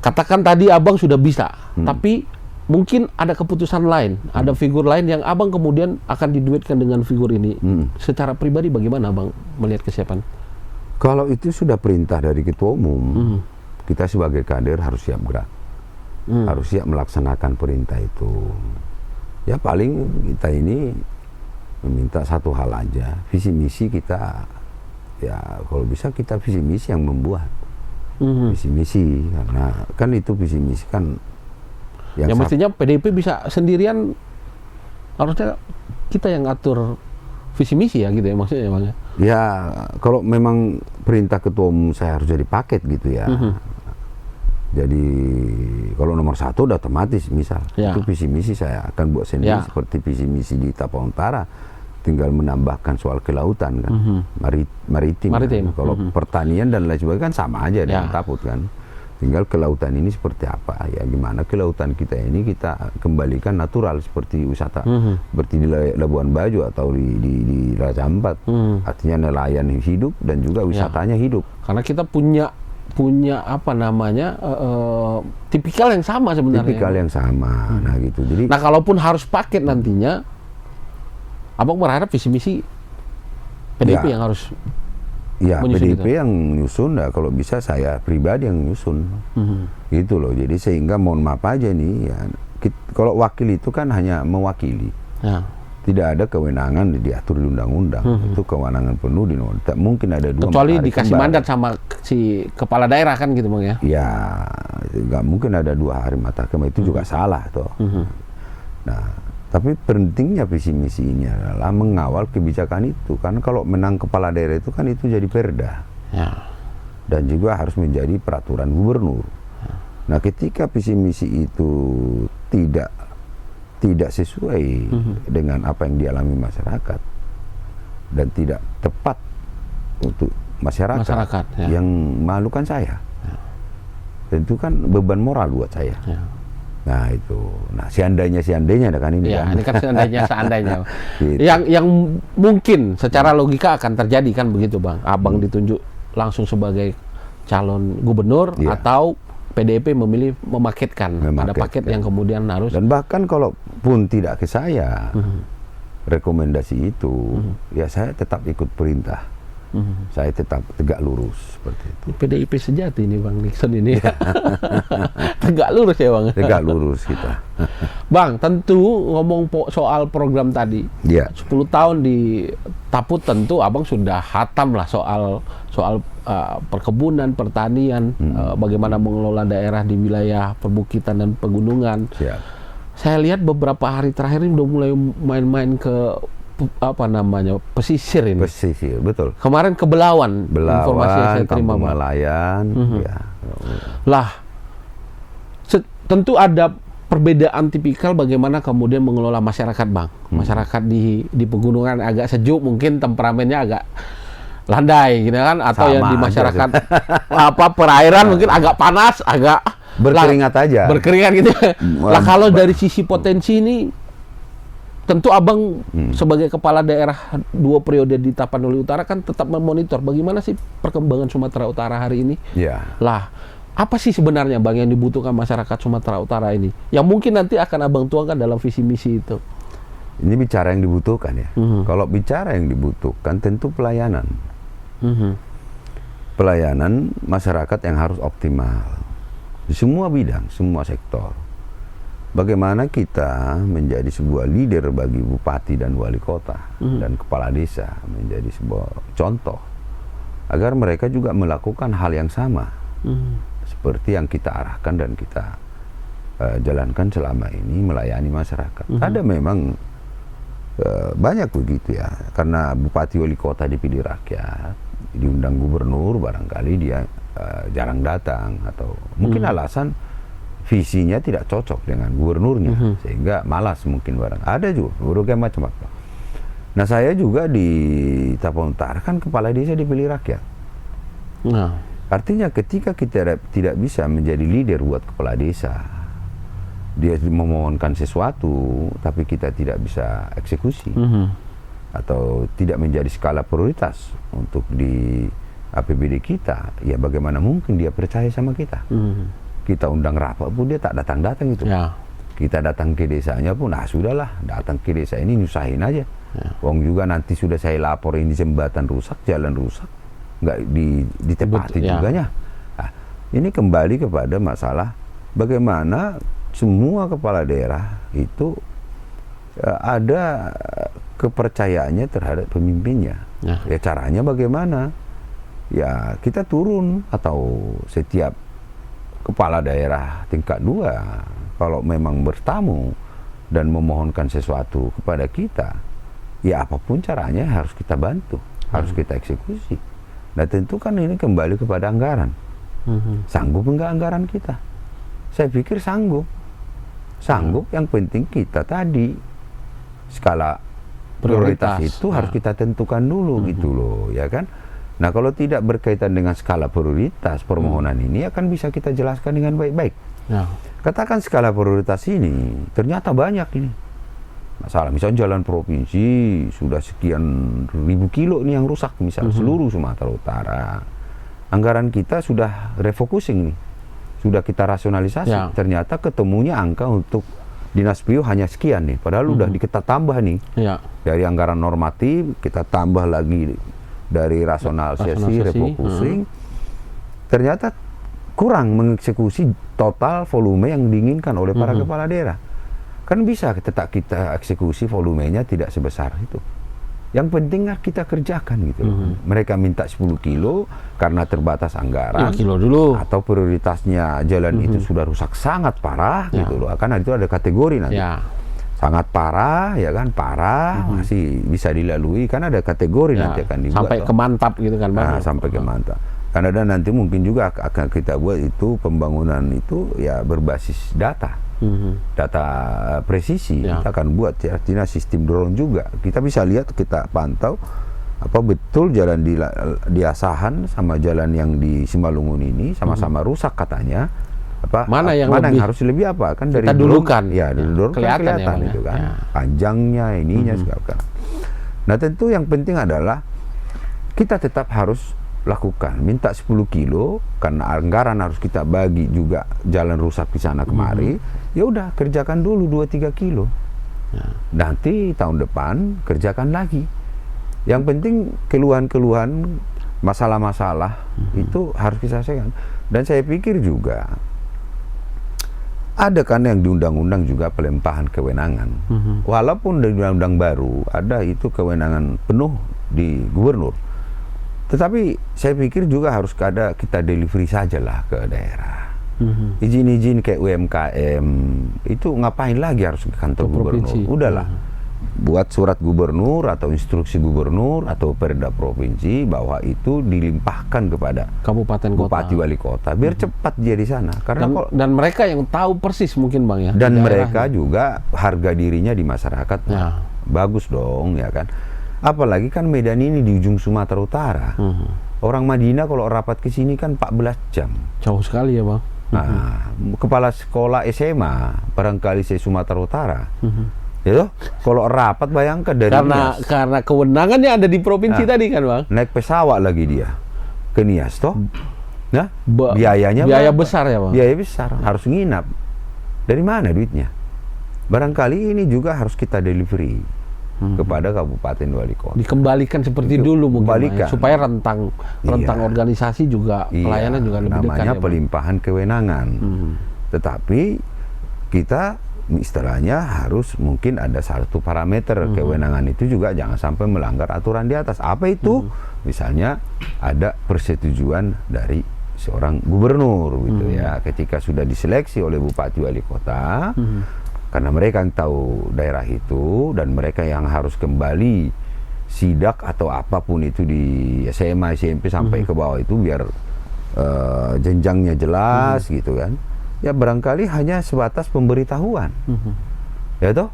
Katakan tadi abang sudah bisa, tapi mungkin ada keputusan lain, ada figur lain yang abang kemudian akan diduetkan dengan figur ini. Secara pribadi bagaimana abang melihat kesiapan?
Kalau itu sudah perintah dari Ketua Umum, kita sebagai kader harus siap gerak, harus siap melaksanakan perintah itu. Ya paling kita ini meminta satu hal aja, visi misi kita, ya kalau bisa kita visi misi yang membuat visi misi, karena kan itu visi misi kan yang
mestinya PDIP bisa sendirian, harusnya kita yang atur visi misi ya gitu ya maksudnya bang ya.
Ya kalau memang perintah Ketua Umum saya harus jadi paket gitu ya. Jadi kalau nomor 1 udah otomatis misal itu visi misi saya akan buat sendiri seperti visi misi di Tapal Utara, tinggal menambahkan soal kelautan kan, maritim. Kan. Kalau pertanian dan lain sebagainya kan sama aja dengan Taput kan. Tinggal kelautan ini seperti apa ya, gimana kelautan kita ini kita kembalikan natural seperti wisata, seperti di Labuan Bajo atau di Raja Ampat. Artinya nelayan hidup dan juga wisatanya hidup.
Karena kita punya apa namanya tipikal yang sama sebenarnya.
Tipikal yang sama. Nah gitu. Jadi
kalaupun harus paket nantinya, abang berharap visi misi PDIP yang harus.
Ya,
menyusun
PDIP yang nyusun, ya kalau bisa saya pribadi yang nyusun. Gitu loh. Jadi sehingga mohon maaf aja nih, ya, kalau wakil itu kan hanya mewakili.
Ya.
Tidak ada kewenangan diatur di undang-undang. Itu kewenangan penuh di undang. Tak mungkin ada dua.
Kecuali dikasih mandat sama si kepala daerah kan gitu Bang ya.
Ya, nggak mungkin ada 2 hari mata kemah, itu juga salah toh. Nah, tapi pentingnya visi misi ini adalah mengawal kebijakan itu. Karena kalau menang kepala daerah itu kan itu jadi perda.
Ya.
Dan juga harus menjadi peraturan gubernur. Nah, ketika visi misi itu tidak sesuai dengan apa yang dialami masyarakat dan tidak tepat untuk masyarakat
ya.
yang malukan saya, tentu kan beban moral buat saya.
Ya.
Nah itu, nah seandainya kan ini
Ya,
kan.
ini kan seandainya.
Gitu.
Yang mungkin secara logika akan terjadi kan begitu Bang. Abang ditunjuk langsung sebagai calon gubernur atau PDIP memilih memaketkan. Ada paket yang kemudian harus.
Dan bahkan kalaupun tidak ke saya rekomendasi itu, ya saya tetap ikut perintah. Saya tetap tegak lurus seperti itu.
PDIP sejati ini Bang Nixon ini. Tegak lurus ya Bang.
Tegak lurus kita.
Bang, tentu ngomong soal program tadi. 10 tahun di Taput tentu Abang sudah hatam lah soal perkebunan, pertanian, bagaimana mengelola daerah di wilayah perbukitan dan pegunungan.
Siap.
Saya lihat beberapa hari terakhir ini udah mulai main-main ke pesisir ini.
Pesisir, betul.
Kemarin ke Belawan, informasi yang saya terima Bang.
Nelayan, ya.
Lah, tentu ada perbedaan tipikal bagaimana kemudian mengelola masyarakat Bang. Masyarakat di pegunungan agak sejuk, mungkin temperamennya agak landai gitu kan, atau yang di masyarakat perairan mungkin agak panas, agak
berkeringat aja.
Berkeringat gitu. Lah kalau dari sisi potensi ini tentu Abang sebagai kepala daerah 2 periode di Tapanuli Utara kan tetap memonitor bagaimana sih perkembangan Sumatera Utara hari ini.
Ya.
Lah, apa sih sebenarnya Bang yang dibutuhkan masyarakat Sumatera Utara ini? Yang mungkin nanti akan Abang tuangkan dalam visi misi itu.
Ini bicara yang dibutuhkan ya. Kalau bicara yang dibutuhkan tentu pelayanan. Pelayanan masyarakat yang harus optimal di semua bidang, semua sektor. Bagaimana kita menjadi sebuah leader bagi bupati dan wali kota dan kepala desa menjadi sebuah contoh agar mereka juga melakukan hal yang sama seperti yang kita arahkan dan kita jalankan selama ini melayani masyarakat. Ada memang banyak begitu ya, karena bupati wali kota dipilih rakyat, diundang gubernur, barangkali dia jarang datang atau mungkin alasan visinya tidak cocok dengan gubernurnya sehingga malas mungkin barang. Ada juga berbagai macam-macam. Nah, saya juga di Tapang Utara kan kepala desa dipilih rakyat. Nah, artinya ketika kita tidak bisa menjadi leader buat kepala desa, dia memohonkan sesuatu tapi kita tidak bisa eksekusi atau tidak menjadi skala prioritas untuk di APBD kita, ya bagaimana mungkin dia percaya sama kita? Kita undang rapat pun dia tak datang-datang itu. Ya. Kita datang ke desanya pun, nah sudahlah, datang ke desa ini nyusahin aja. Ya. Wong juga nanti sudah saya lapor ini jembatan rusak, jalan rusak, nggak ditepati juganya. Nah, ini kembali kepada masalah bagaimana semua kepala daerah itu ada kepercayaannya terhadap pemimpinnya. Ya caranya bagaimana? Ya kita turun atau setiap kepala daerah tingkat 2 kalau memang bertamu dan memohonkan sesuatu kepada kita, ya apapun caranya harus kita bantu, harus kita eksekusi. Nah tentu kan ini kembali kepada anggaran. Sanggup enggak anggaran kita? Saya pikir sanggup. Sanggup, yang penting kita tadi skala prioritas itu harus kita tentukan dulu gitu loh, ya kan? Nah kalau tidak berkaitan dengan skala prioritas permohonan ini akan bisa kita jelaskan dengan baik-baik. Katakan skala prioritas ini ternyata banyak ini masalah, misalnya jalan provinsi sudah sekian ribu kilo nih yang rusak, misalnya seluruh Sumatera Utara. Anggaran kita sudah refocusing nih, sudah kita rasionalisasi. Ternyata ketemunya angka untuk Dinas PU hanya sekian nih, padahal udah kita tambah nih dari anggaran normatif, kita tambah lagi dari rasionalisasi,
Rasionalisasi,
refocusing, ternyata kurang mengeksekusi total volume yang diinginkan oleh para kepala daerah. Kan bisa tetap kita eksekusi volumenya tidak sebesar itu. Yang penting kita kerjakan gitu loh. Mereka minta 10 kilo karena terbatas anggaran.
5 kilo dulu.
Atau prioritasnya jalan itu sudah rusak sangat parah gitu loh. Karena itu ada kategori nanti.
Ya.
Sangat parah, ya kan, parah masih bisa dilalui. Kan ada kategori nanti akan dibuat.
Sampai ke mantap gitu kan Bang.
Nah, sampai ke mantap. Karena ada nanti mungkin juga akan kita buat itu pembangunan itu ya berbasis data. Data presisi kita akan buat ya, artinya sistem drone juga. Kita bisa lihat, kita pantau apa betul jalan di Asahan sama jalan yang di Simalungun ini sama-sama rusak katanya. Apa
mana yang
harus lebih apa kan dari
kita dulukan
ya dari drone kelihatan ya, itu kan panjangnya ininya segala kan. Nah tentu yang penting adalah kita tetap harus lakukan, minta 10 kilo karena anggaran harus kita bagi juga jalan rusak di sana kemari. Ya udah kerjakan dulu 2-3 kilo. Nanti tahun depan kerjakan lagi. Yang penting keluhan-keluhan, masalah-masalah itu harus kita selesaikan. Dan saya pikir juga ada kan yang di undang-undang juga pelimpahan kewenangan. Walaupun di undang-undang baru ada itu kewenangan penuh di gubernur. Tetapi saya pikir juga harus ada kita delivery sajalah ke daerah. Izin-izin kayak UMKM itu ngapain lagi harus ke kantor gubernur? Udahlah, buat surat gubernur atau instruksi gubernur atau perda provinsi bahwa itu dilimpahkan kepada
kabupaten
bupati wali kota biar cepat dia di sana. Karena
dan mereka yang tahu persis mungkin Bang ya.
Dan mereka juga harga dirinya di masyarakat bagus dong ya kan. Apalagi kan Medan ini di ujung Sumatera Utara. Orang Madinah kalau rapat ke sini kan 14 jam.
Jauh sekali ya Bang.
Nah, kepala sekolah SMA barangkali se Sumatera Utara. Ya toh? Kalau rapat bayangkan dari Nias.
Karena kewenangannya ada di provinsi tadi kan Bang.
Naik pesawat lagi dia ke Nias toh. Nah, biayanya
biaya besar ya Bang.
Biaya besar, harus nginap. Dari mana duitnya? Barangkali ini juga harus kita delivery kepada kabupaten wali kota.
Dikembalikan seperti dulu mungkin ya, supaya rentang organisasi juga pelayanan juga lebih dekat.
Namanya pelimpahan kewenangan. Tetapi kita istilahnya harus mungkin ada satu parameter kewenangan itu juga jangan sampai melanggar aturan di atas. Apa itu? Misalnya ada persetujuan dari seorang gubernur gitu ya. Ketika sudah diseleksi oleh bupati wali kota. Karena mereka yang tahu daerah itu dan mereka yang harus kembali sidak atau apapun itu di SMA, SMP sampai ke bawah itu biar jenjangnya jelas gitu kan. Ya barangkali hanya sebatas pemberitahuan. Ya toh?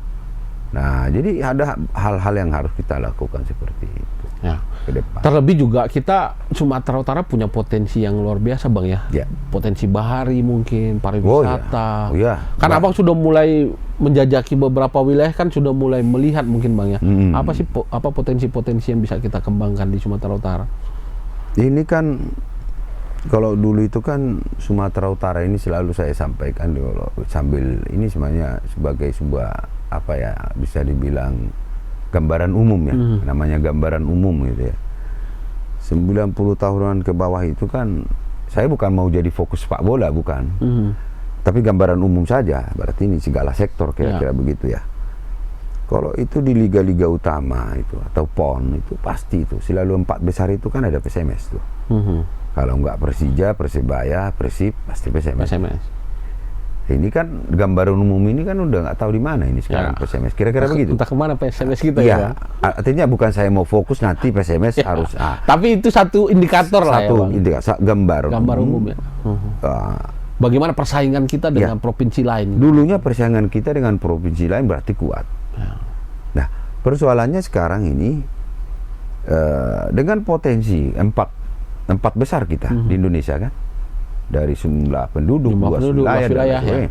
Nah, jadi ada hal-hal yang harus kita lakukan seperti itu.
Ya. Ke depan. Terlebih juga kita Sumatera Utara punya potensi yang luar biasa Bang ya. Potensi bahari mungkin, pariwisata. Kan Abang sudah mulai menjajaki beberapa wilayah kan sudah mulai melihat mungkin Bang ya. Apa sih potensi-potensi yang bisa kita kembangkan di Sumatera Utara? Ini
kan kalau dulu itu kan Sumatera Utara ini selalu saya sampaikan sambil ini sebenarnya sebagai sebuah apa ya bisa dibilang gambaran umum ya, namanya gambaran umum gitu ya. 90 tahunan ke bawah itu kan saya bukan mau jadi fokus sepak bola bukan. Tapi gambaran umum saja, berarti ini segala sektor kira-kira begitu ya. Kalau itu di liga-liga utama itu atau PON itu pasti itu selalu 4 besar itu kan ada PSMS tuh. Kalau enggak Persija, Persebaya, Persib pasti PSMS. Ini kan gambaran umum ini kan udah nggak tahu di mana ini sekarang PSMS. Kira-kira begitu.
Entah kemana PSMS kita ya.
Artinya bukan saya mau fokus nanti PSMS harus.
Tapi itu satu indikator lah ya. Satu
indikator, gambar
umum ya. Bagaimana persaingan kita dengan provinsi lain?
Dulunya persaingan kita dengan provinsi lain berarti kuat. Nah, persoalannya sekarang ini dengan potensi empat besar kita di Indonesia kan. Dari jumlah penduduk, luas wilayah ya.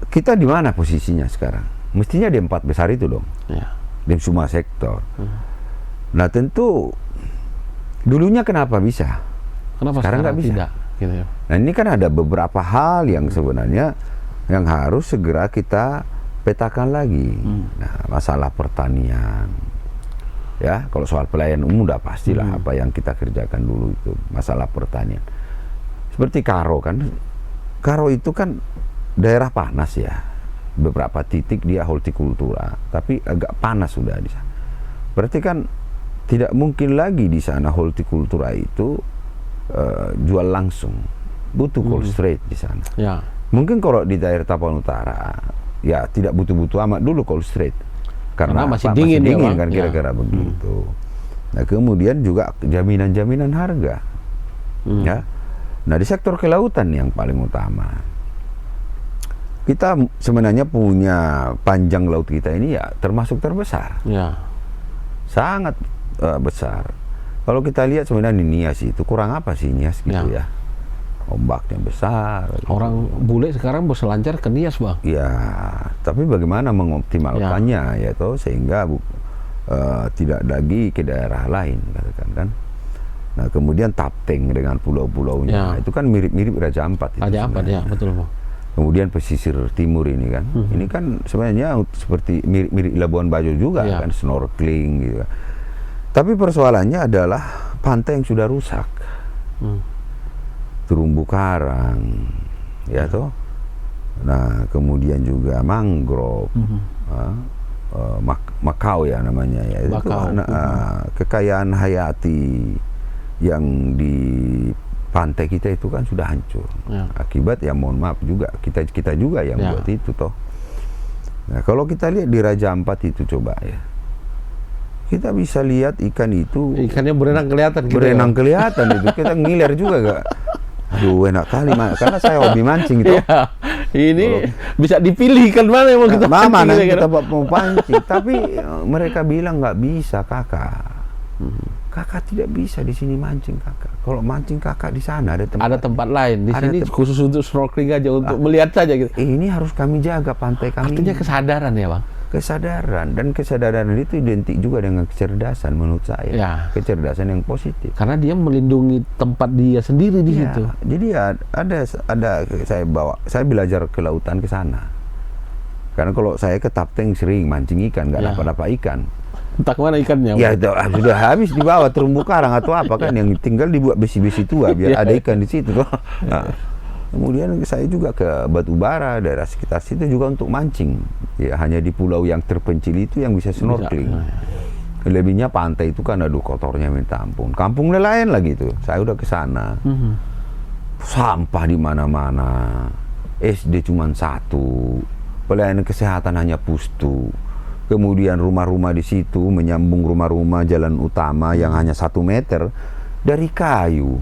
Kita di mana posisinya sekarang? Mestinya di 4 besar itu dong, di semua sektor. Nah tentu dulunya kenapa bisa?
Kenapa sekarang nggak bisa? Tidak, gitu ya.
Nah ini kan ada beberapa hal yang sebenarnya yang harus segera kita petakan lagi. Nah masalah pertanian, Ya, kalau soal pelayanan umum udah pastilah apa yang kita kerjakan dulu itu masalah pertanian. Seperti Karo kan, Karo itu kan daerah panas ya, beberapa titik dia hortikultura, tapi agak panas sudah di sana. Berarti kan tidak mungkin lagi di sana hortikultura itu jual langsung, butuh cold storage di sana.
Ya.
Mungkin kalau di daerah Tapanuli Utara ya tidak butuh-butuh amat dulu cold storage. Karena
masih dingin, ya, Bang?
kan kira-kira begitu. Nah kemudian juga jaminan-jaminan harga. Ya. Nah di sektor kelautan yang paling utama, kita sebenarnya punya panjang laut kita ini ya termasuk terbesar.
Ya.
Sangat besar. Kalau kita lihat sebenarnya di Nias itu kurang apa sih Nias gitu ya. Ombaknya besar.
Orang bule sekarang berselancar ke Nias, Bang.
Ya, tapi bagaimana mengoptimalkannya ya toh sehingga tidak lagi ke daerah lain katakan kan. Nah, kemudian Tapteng dengan pulau-pulaunya itu kan mirip-mirip Raja Ampat itu.
Raja Ampat ya, betul, Bang.
Kemudian pesisir timur ini kan. Ini kan sebenarnya seperti mirip-mirip Labuan Bajo juga kan, snorkeling gitu. Tapi persoalannya adalah pantai yang sudah rusak. Terumbu karang, ya toh. Nah, kemudian juga mangrove, makau ya namanya ya. Itu kekayaan hayati yang di pantai kita itu kan sudah hancur. Akibat ya mohon maaf juga kita juga yang buat itu toh. Nah, kalau kita lihat di Raja Ampat itu coba ya. Kita bisa lihat ikan itu. Ikannya
berenang kelihatan gitu.
Berenang kelihatan itu. Kita ngiler juga gak? Aduh enak kali karena saya hobi mancing gitu.
Ini bisa dipilih kan mana yang mau kita
pancing. Mana kita mau pancing. Tapi mereka bilang nggak bisa kakak. Kakak tidak bisa di sini mancing kakak. Kalau mancing kakak di sana ada
tempat lain. Di sini khusus untuk snorkeling aja untuk melihat saja gitu.
Ini harus kami jaga pantai kami.
Artinya kesadaran ya bang.
Kesadaran, dan kesadaran itu identik juga dengan kecerdasan menurut saya. Kecerdasan yang positif.
Karena dia melindungi tempat dia sendiri di situ.
Jadi ada saya belajar kelautan ke sana. Karena kalau saya ke Tapteng sering mancing ikan, nggak dapat ikan.
Entah kemana ikannya.
Ya sudah habis dibawa terumbu karang atau apa kan, yang tinggal dibuat besi-besi tua biar ada ikan di situ. Nah, kemudian saya juga ke Batubara, daerah sekitar situ juga untuk mancing. Ya hanya di pulau yang terpencil itu yang bisa snorkeling. Lebihnya pantai itu kan aduh kotornya minta ampun. Kampung nelayan lagi itu. Saya udah ke sana. Sampah di mana-mana. SD cuma 1. Pelayanan kesehatan hanya pustu. Kemudian rumah-rumah di situ menyambung rumah-rumah jalan utama yang hanya 1 meter dari kayu.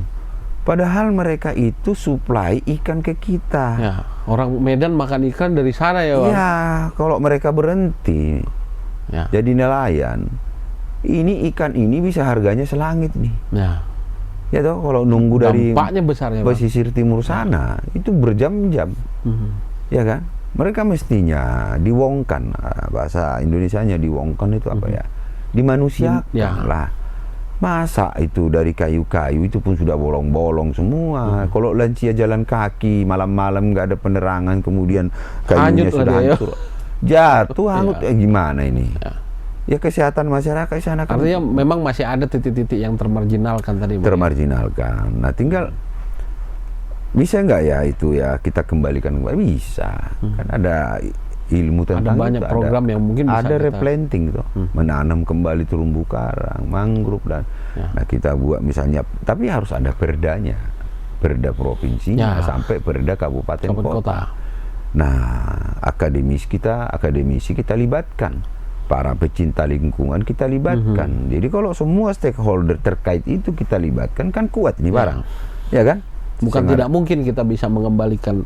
Padahal mereka itu suplai ikan ke kita.
Ya, orang Medan makan ikan dari sana ya, Bang?
Ya, kalau mereka berhenti jadi nelayan, ini ikan ini bisa harganya selangit nih. Ya toh, kalau nunggu dari
dampaknya besarnya,
pesisir timur sana, itu berjam-jam. Ya kan? Mereka mestinya diwongkan, bahasa Indonesianya diwongkan itu apa ya? Dimanusiakan lah. Masa itu dari kayu-kayu itu pun sudah bolong-bolong semua. Kalau lansia jalan kaki malam-malam nggak ada penerangan, kemudian kayunya sudah hancur, jatuh hangut, gimana ini? Ya kesehatan masyarakat di sana kan.
Artinya memang masih ada titik-titik yang termarginalkan tadi.
Termarginalkan. Nah tinggal bisa nggak ya itu ya kita kembalikan kembali, bisa. Kan ada ilmu tentang
ada banyak
itu,
program yang mungkin bisa
ada replanting tuh, menanam kembali terumbu karang, mangrove dan nah kita buat misalnya, tapi harus ada perdanya, perda provinsinya sampai perda kabupaten kota. Nah akademisi kita libatkan, para pecinta lingkungan kita libatkan. Jadi kalau semua stakeholder terkait itu kita libatkan kan kuat ini barang, ya kan?
Bukan tidak mungkin kita bisa mengembalikan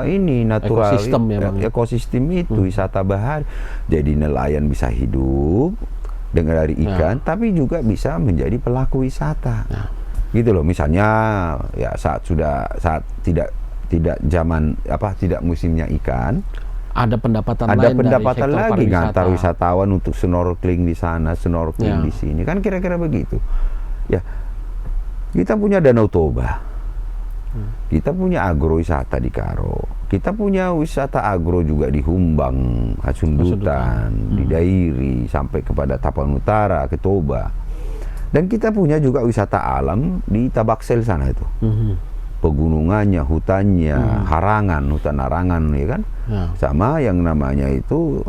ini natural
ekosistem ya, Bang.
Ekosistem itu wisata bahari, jadi nelayan bisa hidup dengan dari ikan, tapi juga bisa menjadi pelaku wisata, gitu loh. Misalnya ya saat tidak zaman tidak musimnya ikan,
ada pendapatan
lagi ngantar wisatawan untuk snorkeling di sana, snorkeling di sini, kan kira-kira begitu. Ya kita punya Danau Toba. Kita punya agrowisata di Karo, Kita punya wisata agro juga di Humbang, Hasundutan, di Dairi, sampai kepada Tapan Utara, ke Toba. Dan kita punya juga wisata alam di Tabaksel sana itu. Pegunungannya, hutannya, hutan harangan, ya kan?
Ya.
Sama yang namanya itu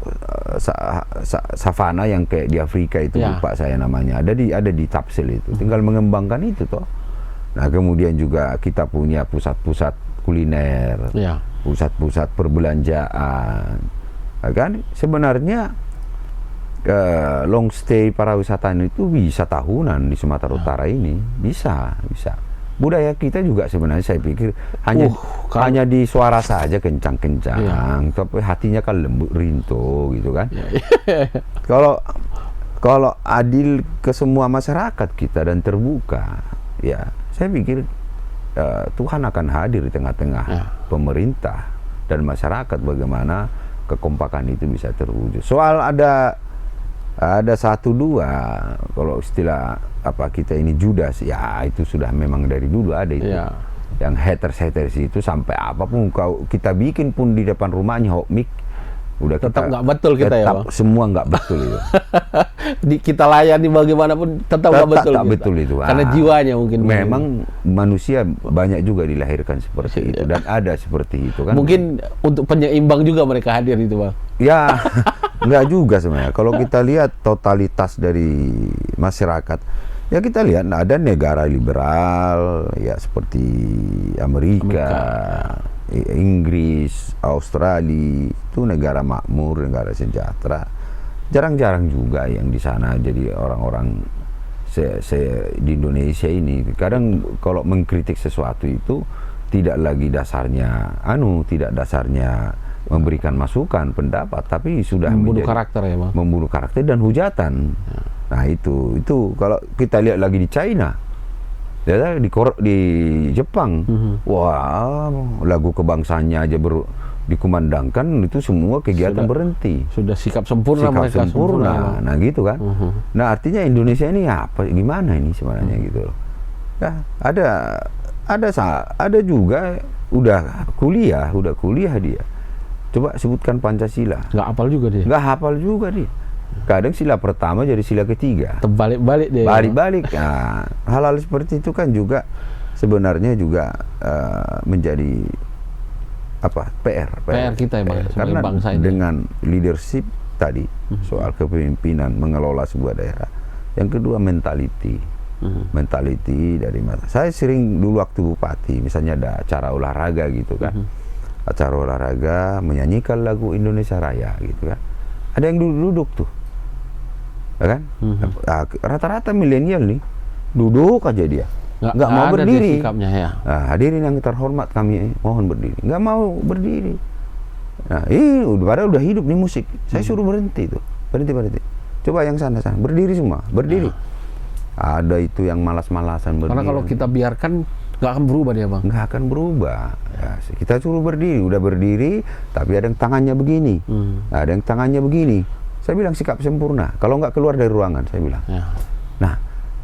savana yang kayak di Afrika itu,
Ya.
lupa saya namanya. Ada di Tapsel itu. Tinggal mengembangkan itu toh. Nah, kemudian juga kita punya pusat-pusat kuliner.
Ya.
Pusat-pusat perbelanjaan, ya kan? Sebenarnya long stay para wisatawan itu bisa tahunan di Sumatera Utara ini, bisa. Budaya kita juga sebenarnya saya pikir hanya di suara saja kencang-kencang, tapi hatinya kan lembut rinto gitu kan. Kalau adil ke semua masyarakat kita dan terbuka, ya saya pikir Tuhan akan hadir di tengah-tengah pemerintah dan masyarakat, bagaimana kekompakan itu bisa terwujud. Soal ada 1-2, kalau istilah kita ini Judas, ya itu sudah memang dari dulu ada itu.
Ya.
Yang haters itu sampai apapun kita bikin pun di depan rumahnya hokmik, udah
Tetap nggak betul kita ya, Bang?
Semua nggak betul itu.
Kita layani bagaimanapun tetap nggak betul.
Tak betul itu.
Karena jiwanya mungkin.
Memang manusia banyak juga dilahirkan seperti itu dan ada seperti itu kan.
Mungkin untuk penyeimbang juga mereka hadir itu, Bang.
Ya, nggak juga sebenarnya. Kalau kita lihat totalitas dari masyarakat, ya kita lihat ada negara liberal ya seperti Amerika. Inggris, Australia, itu negara makmur, negara sejahtera. Jarang-jarang juga yang di sana jadi orang-orang di Indonesia ini. Kadang kalau mengkritik sesuatu itu tidak lagi dasarnya tidak dasarnya memberikan masukan, pendapat, tapi sudah
membunuh karakter ya, Bang.
Membunuh karakter dan hujatan. Nah, itu kalau kita lihat lagi di China, ya, di Jepang, wah, lagu kebangsaannya aja dikumandangkan, itu semua kegiatan berhenti.
Sudah sikap sempurna mereka.
Sempurna. Nah gitu kan. Nah artinya Indonesia ini gimana ini sebenarnya gitu loh. Ya, ada juga udah kuliah dia. Coba sebutkan Pancasila.
Nggak hafal juga dia.
Kadang sila pertama jadi sila ketiga.
Terbalik-balik dia.
Balik-balik. Nah, hal-hal seperti itu kan juga sebenarnya juga menjadi PR
kita ya, Bang,
karena
bangsa ini.
dengan leadership tadi soal kepemimpinan mengelola sebuah daerah. Yang kedua mentality dari mata. Saya sering dulu waktu bupati, misalnya ada acara olahraga gitu kan. Acara olahraga menyanyikan lagu Indonesia Raya gitu kan. Ada yang duduk tuh. Ya kan? Rata-rata milenial nih duduk aja dia. Nggak mau berdiri.
Sikapnya, ya.
Nah, hadirin yang terhormat, kami mohon berdiri. Nggak mau berdiri. Nah, padahal udah hidup nih musik. Saya suruh berhenti tuh. Berhenti. Coba yang sana berdiri semua, berdiri. Ada itu yang malas-malasan berdiri.
Karena kalau kita biarkan nggak akan berubah dia, Bang.
Nggak akan berubah. Ya, kita suruh berdiri, udah berdiri, tapi ada yang tangannya begini, ada yang tangannya begini. Saya bilang sikap sempurna. Kalau nggak keluar dari ruangan, saya bilang.
Ya.
Nah,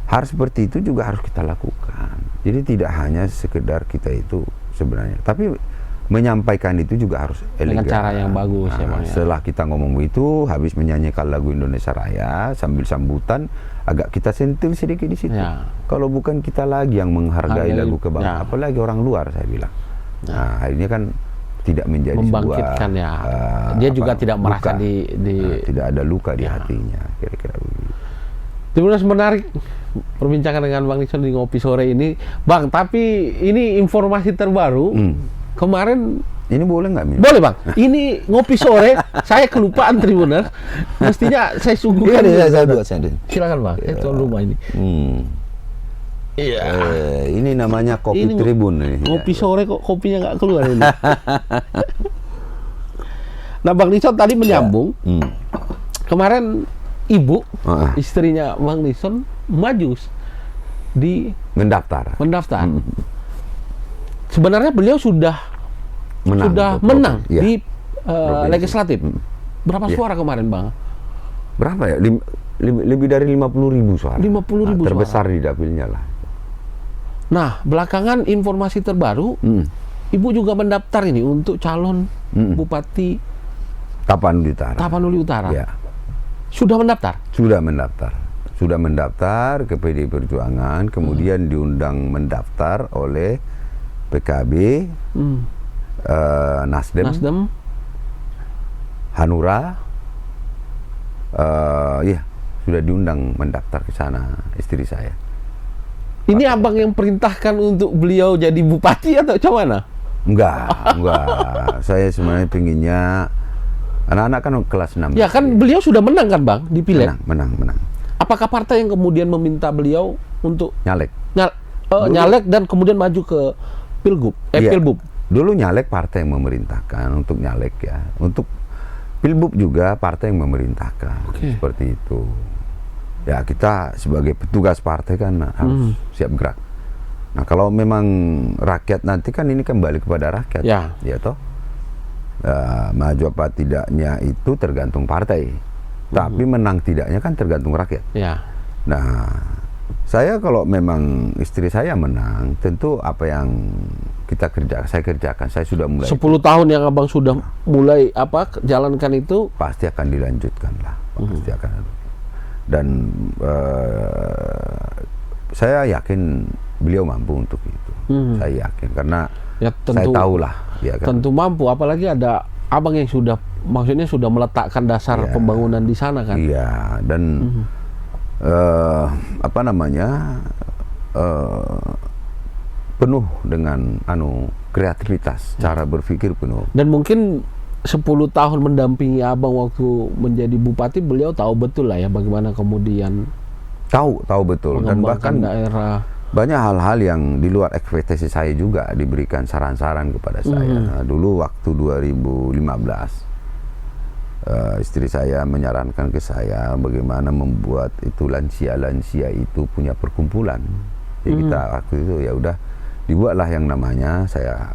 hal seperti itu juga harus kita lakukan. Jadi tidak hanya sekedar kita itu sebenarnya, tapi menyampaikan itu juga harus elegan.
Dengan cara yang bagus.
Nah, setelah kita ngomong itu, habis menyanyikan lagu Indonesia Raya, sambil sambutan, agak kita sentil sedikit di situ.
Ya.
Kalau bukan kita lagi yang menghargai lagu kebangsaan, apalagi orang luar, saya bilang. Nah, akhirnya kan tidak menjadi
membangkitkan
sebuah,
dia juga tidak merasa
tidak ada luka di hatinya, kira-kira begitu.
Terus menarik perbincangan dengan Bang Nixon di Ngopi Sore ini, Bang. Tapi ini informasi terbaru. Kemarin
ini boleh nggak, Min?
Boleh, Bang. Ini Ngopi Sore, saya kelupaan Tribuners. Mestinya saya sungguhkan.
Saya buat saya.
Silakan, Bang. Saya tuan rumah ini. Iya.
Ini namanya kopi
ini
Tribun.
Ngopi Sore kok kopinya nggak keluar ini. Nah, Bang Nixon tadi menyambung. Kemarin ibu, istrinya Bang Nixon maju di mendaftar. Sebenarnya beliau sudah menang di legislatif. Berapa suara kemarin, Bang?
Berapa ya? Lebih dari 50.000 suara.
50.000
terbesar di dapilnya lah.
Nah, belakangan informasi terbaru Ibu juga mendaftar ini untuk calon Bupati
Tapanuli Utara.
Tapanuli Utara.
Ya.
Sudah mendaftar?
Sudah mendaftar ke PDI Perjuangan, kemudian diundang mendaftar oleh PKB, Nasdem, Hanura, ya sudah diundang mendaftar ke sana istri saya.
Ini abang yang perintahkan untuk beliau jadi bupati atau cuman?
Enggak. Saya sebenarnya pinginnya anak-anak kan kelas 6.
Ya kan beliau sudah menang kan bang di pileg?
Menang.
Apakah partai yang kemudian meminta beliau untuk
Nyalek.
Nyalek dan kemudian maju ke Pilgub?
Iya.
Pilbub.
Dulu Nyalek partai yang memerintahkan untuk Nyalek ya. Untuk Pilbub juga partai yang memerintahkan. Seperti itu. Ya kita sebagai petugas partai kan harus siap gerak. Nah kalau memang rakyat nanti kan ini kembali kepada rakyat. Ya toh. Maju apa tidaknya itu tergantung partai. Tapi menang tidaknya kan tergantung rakyat.
Ya.
Nah, saya kalau memang istri saya menang, tentu apa yang saya kerjakan. Saya sudah mulai
10 tahun yang abang sudah mulai jalankan itu
pasti akan dilanjutkan lah. Pasti akan. Dan saya yakin beliau mampu untuk itu. Saya yakin karena
ya, tentu,
saya tahulah. Ya kan?
Tentu mampu, apalagi ada abang yang sudah meletakkan dasar pembangunan di sana kan.
Iya, dan penuh dengan kreativitas, cara berpikir penuh.
Dan mungkin 10 tahun mendampingi abang waktu menjadi bupati, beliau tahu betul lah ya bagaimana kemudian
tahu betul, dan bahkan
daerah.
Banyak hal-hal yang di luar ekspektasi saya juga diberikan saran-saran kepada saya. Nah, dulu waktu 2015 istri saya menyarankan ke saya bagaimana membuat itu lansia itu punya perkumpulan. Jadi kita waktu itu ya udah dibuatlah yang namanya, saya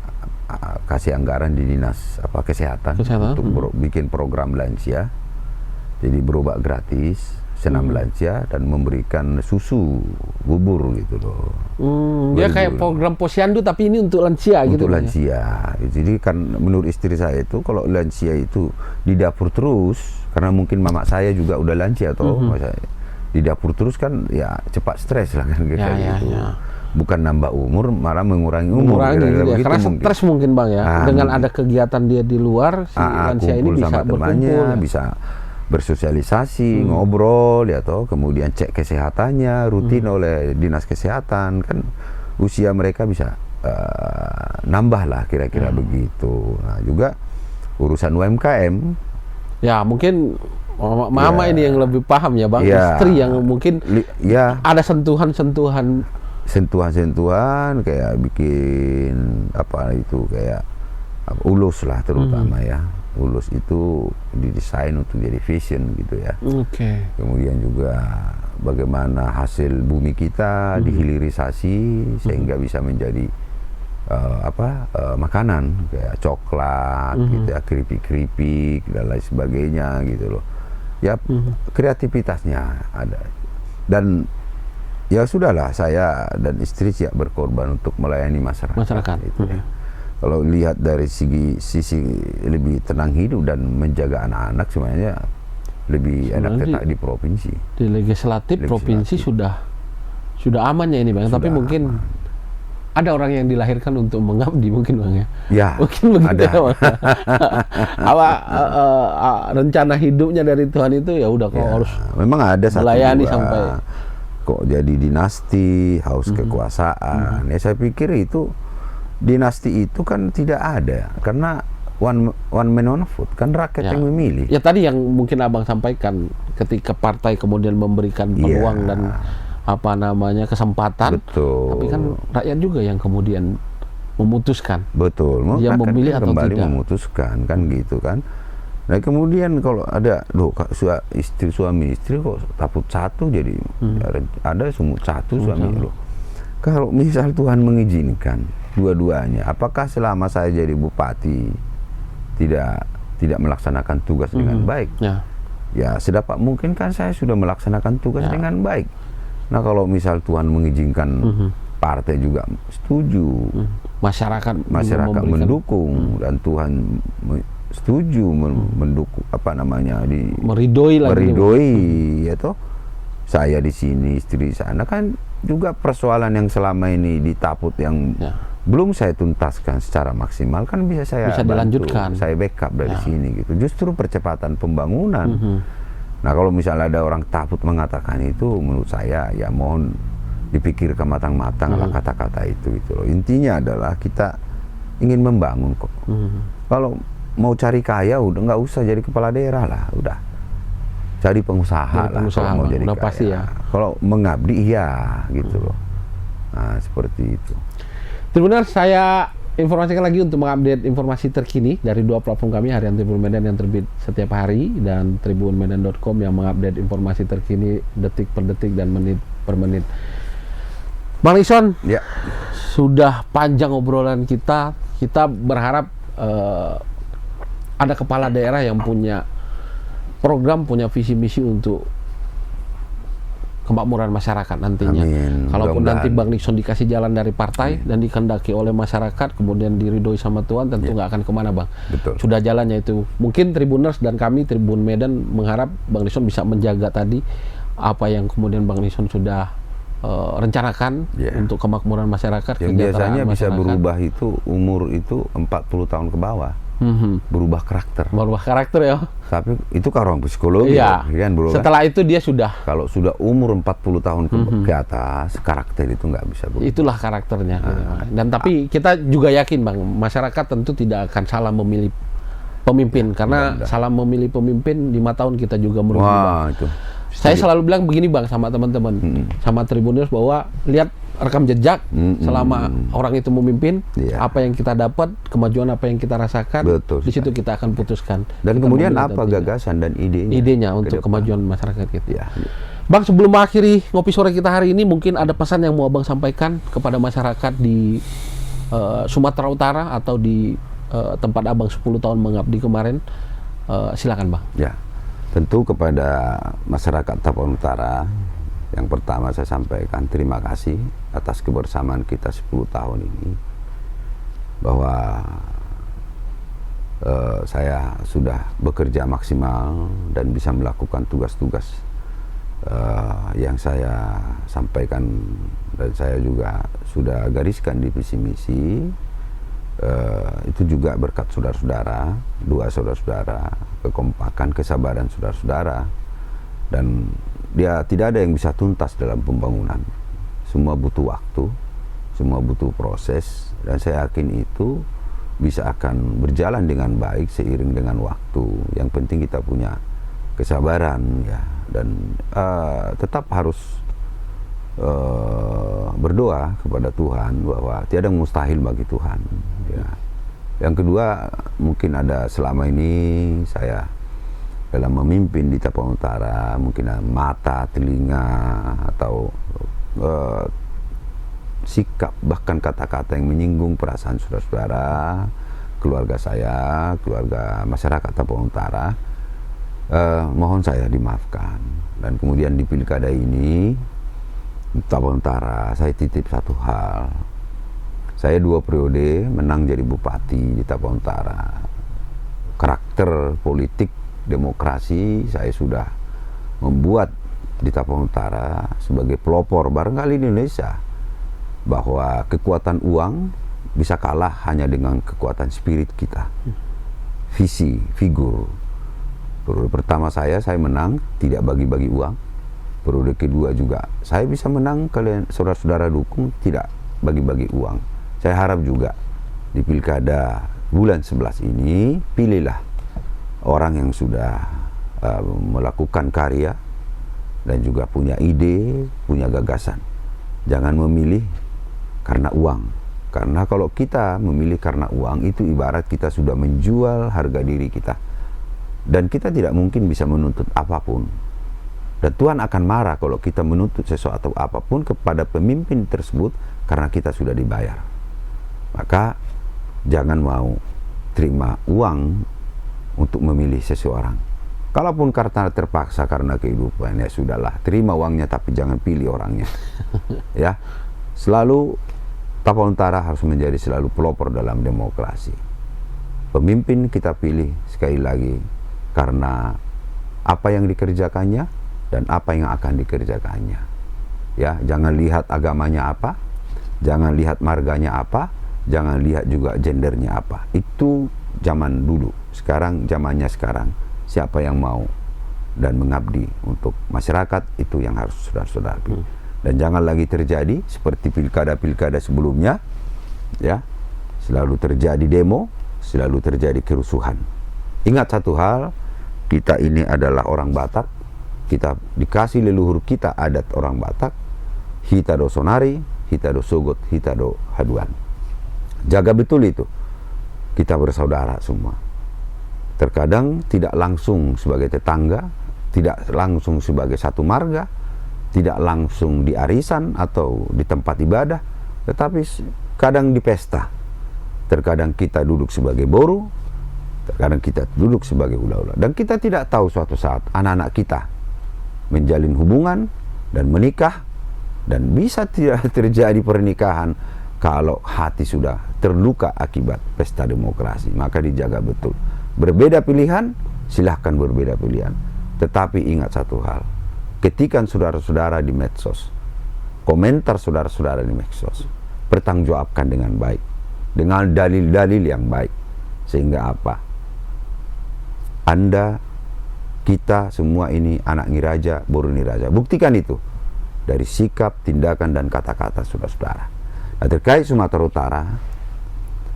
kasih anggaran di dinas kesehatan untuk bikin program lansia. Jadi berobat gratis, senam lansia, dan memberikan susu bubur gitu loh.
Dia kayak program posyandu tapi ini untuk lansia gitu.
Untuk lansia. Jadi kan menurut istri saya itu kalau lansia itu di dapur terus, karena mungkin mama saya juga udah lansia toh, di dapur terus kan ya cepat stres lah kan gitu. Bukan nambah umur, malah mengurangi umur.
Karena stres mungkin bang ya. Dengan ada kegiatan dia di luar, si lansia ini bisa berkumpul,
bisa bersosialisasi, ngobrol ya toh, kemudian cek kesehatannya rutin oleh dinas kesehatan, kan usia mereka bisa nambah lah kira-kira begitu. Nah juga urusan UMKM. Ya
mungkin mama ini yang lebih paham ya bang, istri yang mungkin ada sentuhan-sentuhan kayak bikin kayak ulus lah terutama ya. Ulus itu didesain untuk jadi vision gitu ya. Kemudian juga bagaimana hasil bumi kita dihilirisasi sehingga bisa menjadi makanan kayak coklat gitu ya, keripik-keripik dan lain sebagainya gitu loh. Ya kreativitasnya ada. Dan ya sudahlah, saya dan istri siap berkorban untuk melayani masyarakat. Itu ya. Kalau lihat dari sisi lebih tenang hidup dan menjaga anak-anak, sebenarnya lebih enak di provinsi. Di legislatif provinsi sudah aman ya ini bang. Tapi mungkin ada orang yang dilahirkan untuk mengabdi mungkin bang ya.
Ya.
Mungkin begitu ya bang. Rencana hidupnya dari Tuhan itu ya udah kok harus.
Memang ada satu
melayani sampai
kok jadi dinasti, haus kekuasaan. Ya saya pikir itu dinasti itu kan tidak ada, karena one man one vote, kan rakyat yang memilih. Ya
tadi yang mungkin abang sampaikan, ketika partai kemudian memberikan peluang dan kesempatan.
Betul.
Tapi kan rakyat juga yang kemudian memutuskan.
Betul.
Dia memilih atau
kembali
tidak.
Memutuskan kan gitu kan. Nah kemudian kalau ada suami istri kok takut satu jadi ada semua satu suami loh. Kalau misal Tuhan mengizinkan dua-duanya, apakah selama saya jadi bupati tidak melaksanakan tugas dengan baik? Ya sedapat mungkin kan saya sudah melaksanakan tugas dengan baik. Nah kalau misal Tuhan mengizinkan partai juga setuju,
Masyarakat juga
masyarakat
memberikan-
mendukung, dan Tuhan setuju mendukung
meridoi lagi.
meridoi, ya toh. Saya di sini, istri di sana, kan juga persoalan yang selama ini ditaput yang
Ya.
belum saya tuntaskan secara maksimal, kan bisa saya
Bisa
bantu,
dilanjutkan.
saya backup dari sini gitu. Justru percepatan pembangunan. Nah, kalau misalnya ada orang takut mengatakan itu, menurut saya ya mohon dipikirkan matang-matang lah kata-kata itu gitu loh. Intinya adalah kita ingin membangun kok. Kalau mau cari kaya udah nggak usah jadi kepala daerah lah, udah cari pengusaha
Jadi
lah
pengusaha
kalau mau
lah,
jadi
udah
kaya.
pasti ya.
Kalau mengabdi iya gitu loh. Nah, seperti itu.
Tribuners, saya informasikan lagi untuk mengupdate informasi terkini dari dua platform kami, Harian Tribun Medan yang terbit setiap hari dan tribunmedan.com yang mengupdate informasi terkini detik per detik dan menit per menit. Bang Nixon,
Ya,
sudah panjang obrolan kita. Kita berharap ada kepala daerah yang punya program, punya visi misi untuk kemakmuran masyarakat nantinya.
Amin.
Kalaupun
Mudah-mudahan.
nanti Bang Nixon dikasih jalan dari partai dan dikehendaki oleh masyarakat, kemudian diridhoi sama Tuhan, tentu nggak akan kemana, Bang.
betul.
Sudah jalannya itu. Mungkin Tribuners dan kami Tribun Medan mengharap Bang Nixon bisa menjaga tadi apa yang kemudian Bang Nixon sudah rencanakan untuk kemakmuran masyarakat.
Yang biasanya bisa
masyarakat.
berubah itu umur itu 40 tahun ke bawah. Berubah karakter.
Berubah karakter ya.
Tapi itu kan orang psikologi
Iya.
kan, bro.
Setelah itu dia sudah.
Kalau sudah umur 40 tahun ke atas, karakter itu nggak bisa berubah.
Itulah karakternya. Dan tapi kita juga yakin, Bang, masyarakat tentu tidak akan salah memilih pemimpin karena salah memilih pemimpin 5 tahun kita juga merugi, Bang.
Wah, itu.
Saya selalu bilang begini, Bang, sama teman-teman, sama Tribuners, bahwa lihat rekam jejak selama orang itu memimpin,
Iya.
apa yang kita dapat, kemajuan apa yang kita rasakan,
Betul
di situ kita akan putuskan.
Dan
Kita
kemudian
memilih
apa
atau tidak.
gagasan dan idenya?
Idenya
ke
untuk
depan.
kemajuan masyarakat kita.
Ya.
Bang, sebelum mengakhiri ngopi sore kita hari ini, mungkin ada pesan yang mau Abang sampaikan kepada masyarakat di Sumatera Utara atau di tempat Abang 10 tahun mengabdi kemarin. Silakan, Bang.
Ya, tentu kepada masyarakat Tapanuli Utara, yang pertama saya sampaikan terima kasih atas kebersamaan kita 10 tahun ini, bahwa saya sudah bekerja maksimal dan bisa melakukan tugas-tugas yang saya sampaikan dan saya juga sudah gariskan di visi misi. Itu juga berkat saudara-saudara, doa saudara-saudara, kekompakan, kesabaran saudara-saudara, dan dia tidak ada yang bisa tuntas dalam pembangunan. Semua butuh waktu, semua butuh proses, dan saya yakin itu bisa akan berjalan dengan baik seiring dengan waktu. Yang penting kita punya kesabaran ya, dan tetap harus berdoa kepada Tuhan bahwa tiada yang mustahil bagi Tuhan ya. Yang kedua, mungkin ada selama ini saya dalam memimpin di Tapanuli Utara, mungkin ada mata, telinga, atau sikap, bahkan kata-kata yang menyinggung perasaan saudara-saudara, keluarga saya, keluarga masyarakat Tapanuli Utara, mohon saya dimaafkan. Dan kemudian di pilkada ini Tapanuli Utara, saya titip satu hal. Saya 2 periode menang jadi bupati di Tapanuli Utara. Karakter politik demokrasi saya sudah membuat di Tapanuli Utara sebagai pelopor barangkali di Indonesia, bahwa kekuatan uang bisa kalah hanya dengan kekuatan spirit kita, visi, figur. Periode pertama saya menang tidak bagi-bagi uang. Periode kedua juga saya bisa menang, kalian saudara-saudara dukung, tidak bagi-bagi uang. Saya harap juga di pilkada bulan 11 ini pilihlah orang yang sudah melakukan karya dan juga punya ide, punya gagasan. Jangan memilih karena uang. Karena kalau kita memilih karena uang, itu ibarat kita sudah menjual harga diri kita. Dan kita tidak mungkin bisa menuntut apapun. Dan Tuhan akan marah kalau kita menuntut sesuatu apapun kepada pemimpin tersebut karena kita sudah dibayar. Maka jangan mau terima uang untuk memilih seseorang. Kalaupun karena terpaksa karena kehidupan, ya sudahlah, terima uangnya tapi jangan pilih orangnya. Ya. selalu Tapanuli Utara harus menjadi selalu pelopor dalam demokrasi. Pemimpin kita pilih sekali lagi karena apa yang dikerjakannya dan apa yang akan dikerjakannya. Ya, jangan lihat agamanya apa, jangan lihat marganya apa, jangan lihat juga gendernya apa. Itu zaman dulu. Sekarang zamannya sekarang. Siapa yang mau dan mengabdi untuk masyarakat, itu yang harus saudara-saudara pilih. Dan jangan lagi terjadi seperti pilkada-pilkada sebelumnya, ya, selalu terjadi demo, selalu terjadi kerusuhan. Ingat satu hal, kita ini adalah orang Batak, kita dikasih leluhur kita adat orang Batak, Hitado Sonari, Hitado Sogot, Hitado Haduan. Jaga betul itu, kita bersaudara semua. Terkadang tidak langsung sebagai tetangga, tidak langsung sebagai satu marga, tidak langsung di arisan atau di tempat ibadah, tetapi kadang di pesta. Terkadang kita duduk sebagai boru, terkadang kita duduk sebagai ula-ula. Dan kita tidak tahu suatu saat anak-anak kita menjalin hubungan dan menikah, dan bisa tidak terjadi pernikahan kalau hati sudah terluka akibat pesta demokrasi. Maka dijaga betul. Berbeda pilihan, silahkan berbeda pilihan. Tetapi ingat satu hal, ketika saudara-saudara di medsos, komentar saudara-saudara di medsos, pertanggungjawabkan dengan baik, dengan dalil-dalil yang baik. Sehingga apa? Anda, kita semua ini anak Niraja, boru Niraja. Buktikan itu dari sikap, tindakan, dan kata-kata saudara-saudara. Nah, terkait Sumatera Utara,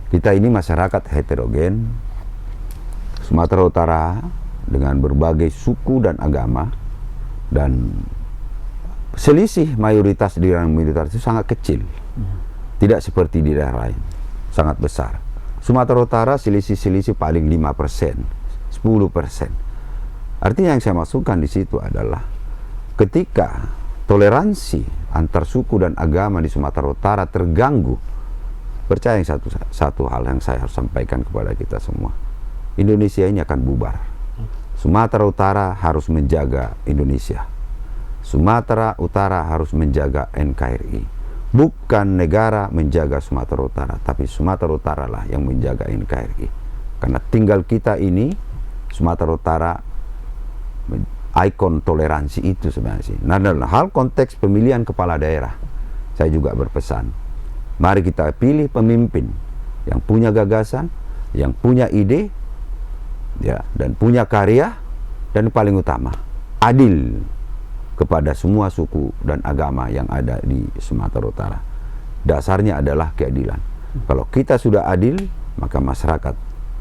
kita ini masyarakat heterogen. Sumatera Utara dengan berbagai suku dan agama, dan selisih mayoritas di dalam militer itu sangat kecil, tidak seperti di daerah lain, sangat besar. Sumatera Utara selisih paling 5%, 10%. Artinya yang saya masukkan di situ adalah ketika toleransi antar suku dan agama di Sumatera Utara terganggu, percaya yang satu hal yang saya harus sampaikan kepada kita semua, Indonesia ini akan bubar. Sumatera Utara harus menjaga Indonesia. Sumatera Utara harus menjaga NKRI. Bukan negara menjaga Sumatera Utara, tapi Sumatera Utara lah yang menjaga NKRI. Karena tinggal kita ini, Sumatera Utara, ikon toleransi itu sebenarnya sih. Nah, dalam hal konteks pemilihan kepala daerah, saya juga berpesan, mari kita pilih pemimpin yang punya gagasan, yang punya ide, ya, dan punya karya, dan paling utama adil kepada semua suku dan agama yang ada di Sumatera Utara. Dasarnya adalah keadilan. Kalau kita sudah adil, maka masyarakat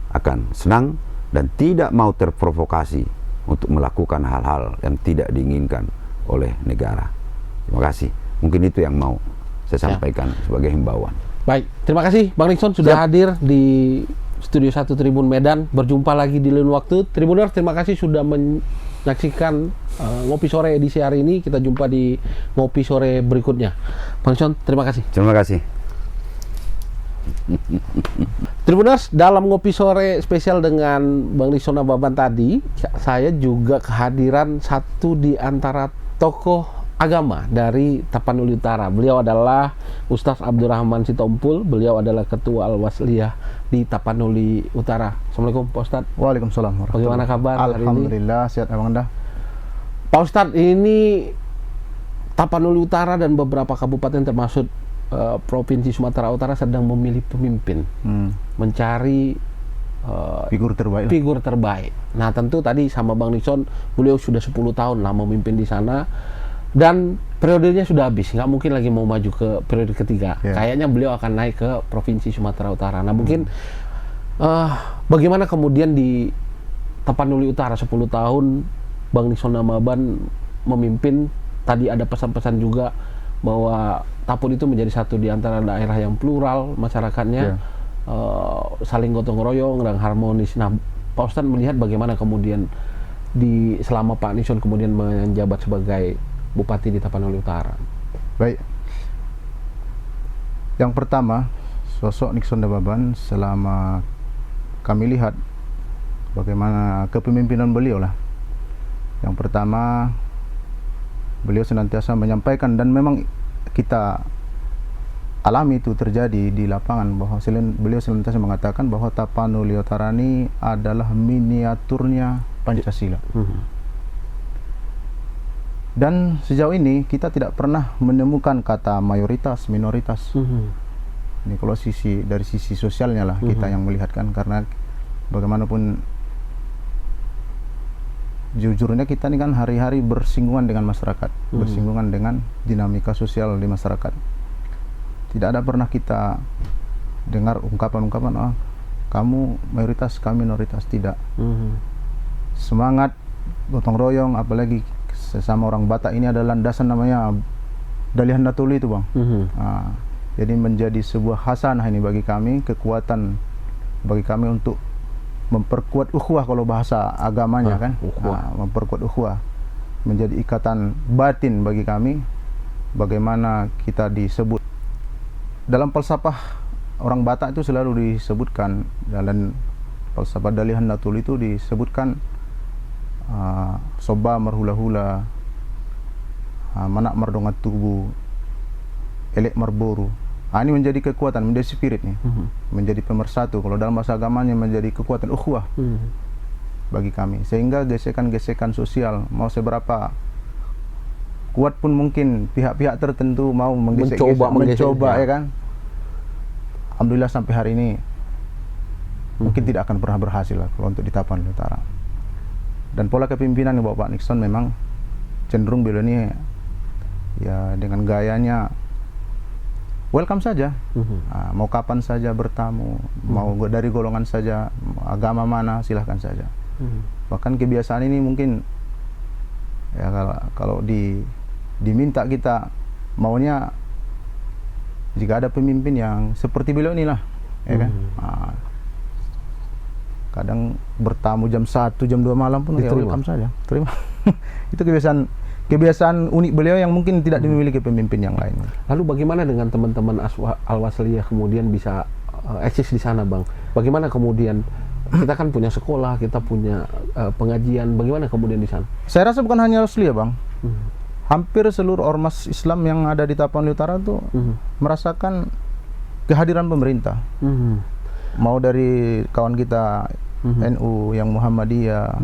akan senang dan tidak mau terprovokasi untuk melakukan hal-hal yang tidak diinginkan oleh negara. Terima kasih. Mungkin itu yang mau saya sampaikan sebagai himbauan.
Baik, terima kasih Bang Nixon sudah hadir di Studio 1 Tribun Medan. Berjumpa lagi di lain waktu. Tribuners, terima kasih sudah menyaksikan Ngopi Sore edisi hari ini. Kita jumpa di Ngopi Sore berikutnya. Bang Nixon, terima kasih.
Terima kasih.
Tribuners, dalam Ngopi Sore spesial dengan Bang Nixon Nababan tadi, saya juga kehadiran satu di antara tokoh agama dari Tapanuli Utara. Beliau adalah Ustaz Abdurrahman Sitompul. Beliau adalah Ketua Al-Wasliyah di Tapanuli Utara. Assalamualaikum Pak Ustadz.
Waalaikumsalam.
Bagaimana kabar hari ini?
Alhamdulillah, sehat Abang Anda.
Pak Ustadz, ini Tapanuli Utara dan beberapa kabupaten termasuk Provinsi Sumatera Utara sedang memilih pemimpin, mencari figur terbaik. Nah, tentu tadi sama Bang Nixon, beliau sudah 10 tahun lah memimpin di sana. Dan periodenya sudah habis, nggak mungkin lagi mau maju ke periode ketiga. Kayaknya beliau akan naik ke Provinsi Sumatera Utara. Nah, mungkin bagaimana kemudian di Tapanuli Utara 10 tahun Bang Nixon Nababan memimpin, tadi ada pesan-pesan juga bahwa Tapun itu menjadi satu di antara daerah yang plural masyarakatnya, saling gotong royong dan harmonis. Nah, Pak Ustadz melihat bagaimana kemudian selama Pak Nixon kemudian menjabat sebagai Bupati di Tapanuli Utara.
Baik. Yang pertama, sosok Nixon Nababan selama kami lihat bagaimana kepemimpinan beliau lah. Yang pertama, beliau senantiasa menyampaikan, dan memang kita alami itu terjadi di lapangan, bahwa beliau senantiasa mengatakan bahwa Tapanuli Utara ini adalah miniaturnya Pancasila. Dan sejauh ini kita tidak pernah menemukan kata mayoritas, minoritas. Ini kalau dari sisi sosialnya lah kita yang melihatkan, karena bagaimanapun jujurnya kita ini kan hari-hari bersinggungan dengan masyarakat, bersinggungan dengan dinamika sosial di masyarakat. Tidak ada pernah kita dengar ungkapan-ungkapan kamu mayoritas, kami minoritas, tidak. Semangat gotong royong, apalagi sesama orang Batak ini adalah landasan namanya Dalihan Natuli itu, Bang. Jadi menjadi sebuah hasanah ini bagi kami, kekuatan bagi kami untuk memperkuat ukhuwah kalau bahasa agamanya kan. Memperkuat ukhuwah, menjadi ikatan batin bagi kami. Bagaimana kita disebut dalam falsafah orang Batak itu selalu disebutkan, dalam falsafah Dalihan Natuli itu disebutkan soba merhula-hula, manak merdongat tubuh, elek merboru. Ini menjadi kekuatan, menjadi spirit nih, menjadi pemersatu. Kalau dalam bahasa agamanya menjadi kekuatan ukhuwah bagi kami. Sehingga gesekan-gesekan sosial mau seberapa kuat pun mungkin pihak-pihak tertentu mau mencoba ya kan. Alhamdulillah sampai hari ini mungkin tidak akan pernah berhasil lah kalau untuk di Tapanuli Utara. Dan pola kepemimpinan Bapak Nixon memang cenderung beliau ini ya dengan gayanya welcome saja, mau kapan saja bertamu, mau dari golongan saja, agama mana silahkan saja. Bahkan kebiasaan ini mungkin ya kalau diminta kita maunya jika ada pemimpin yang seperti beliau inilah, ya kan. Kadang bertamu jam 1, jam 2 malam pun ya welcome saja, terima. Itu kebiasaan unik beliau yang mungkin tidak dimiliki pemimpin yang lain.
Lalu bagaimana dengan teman-teman Al-Wasliyah kemudian bisa eksis di sana, Bang? Bagaimana kemudian kita kan punya sekolah, kita punya pengajian, bagaimana kemudian di sana? Saya
rasa bukan hanya Wasliyah, Bang. Hampir seluruh ormas Islam yang ada di Tapanuli Utara itu merasakan kehadiran pemerintah. Mau dari kawan kita NU, yang Muhammadiyah,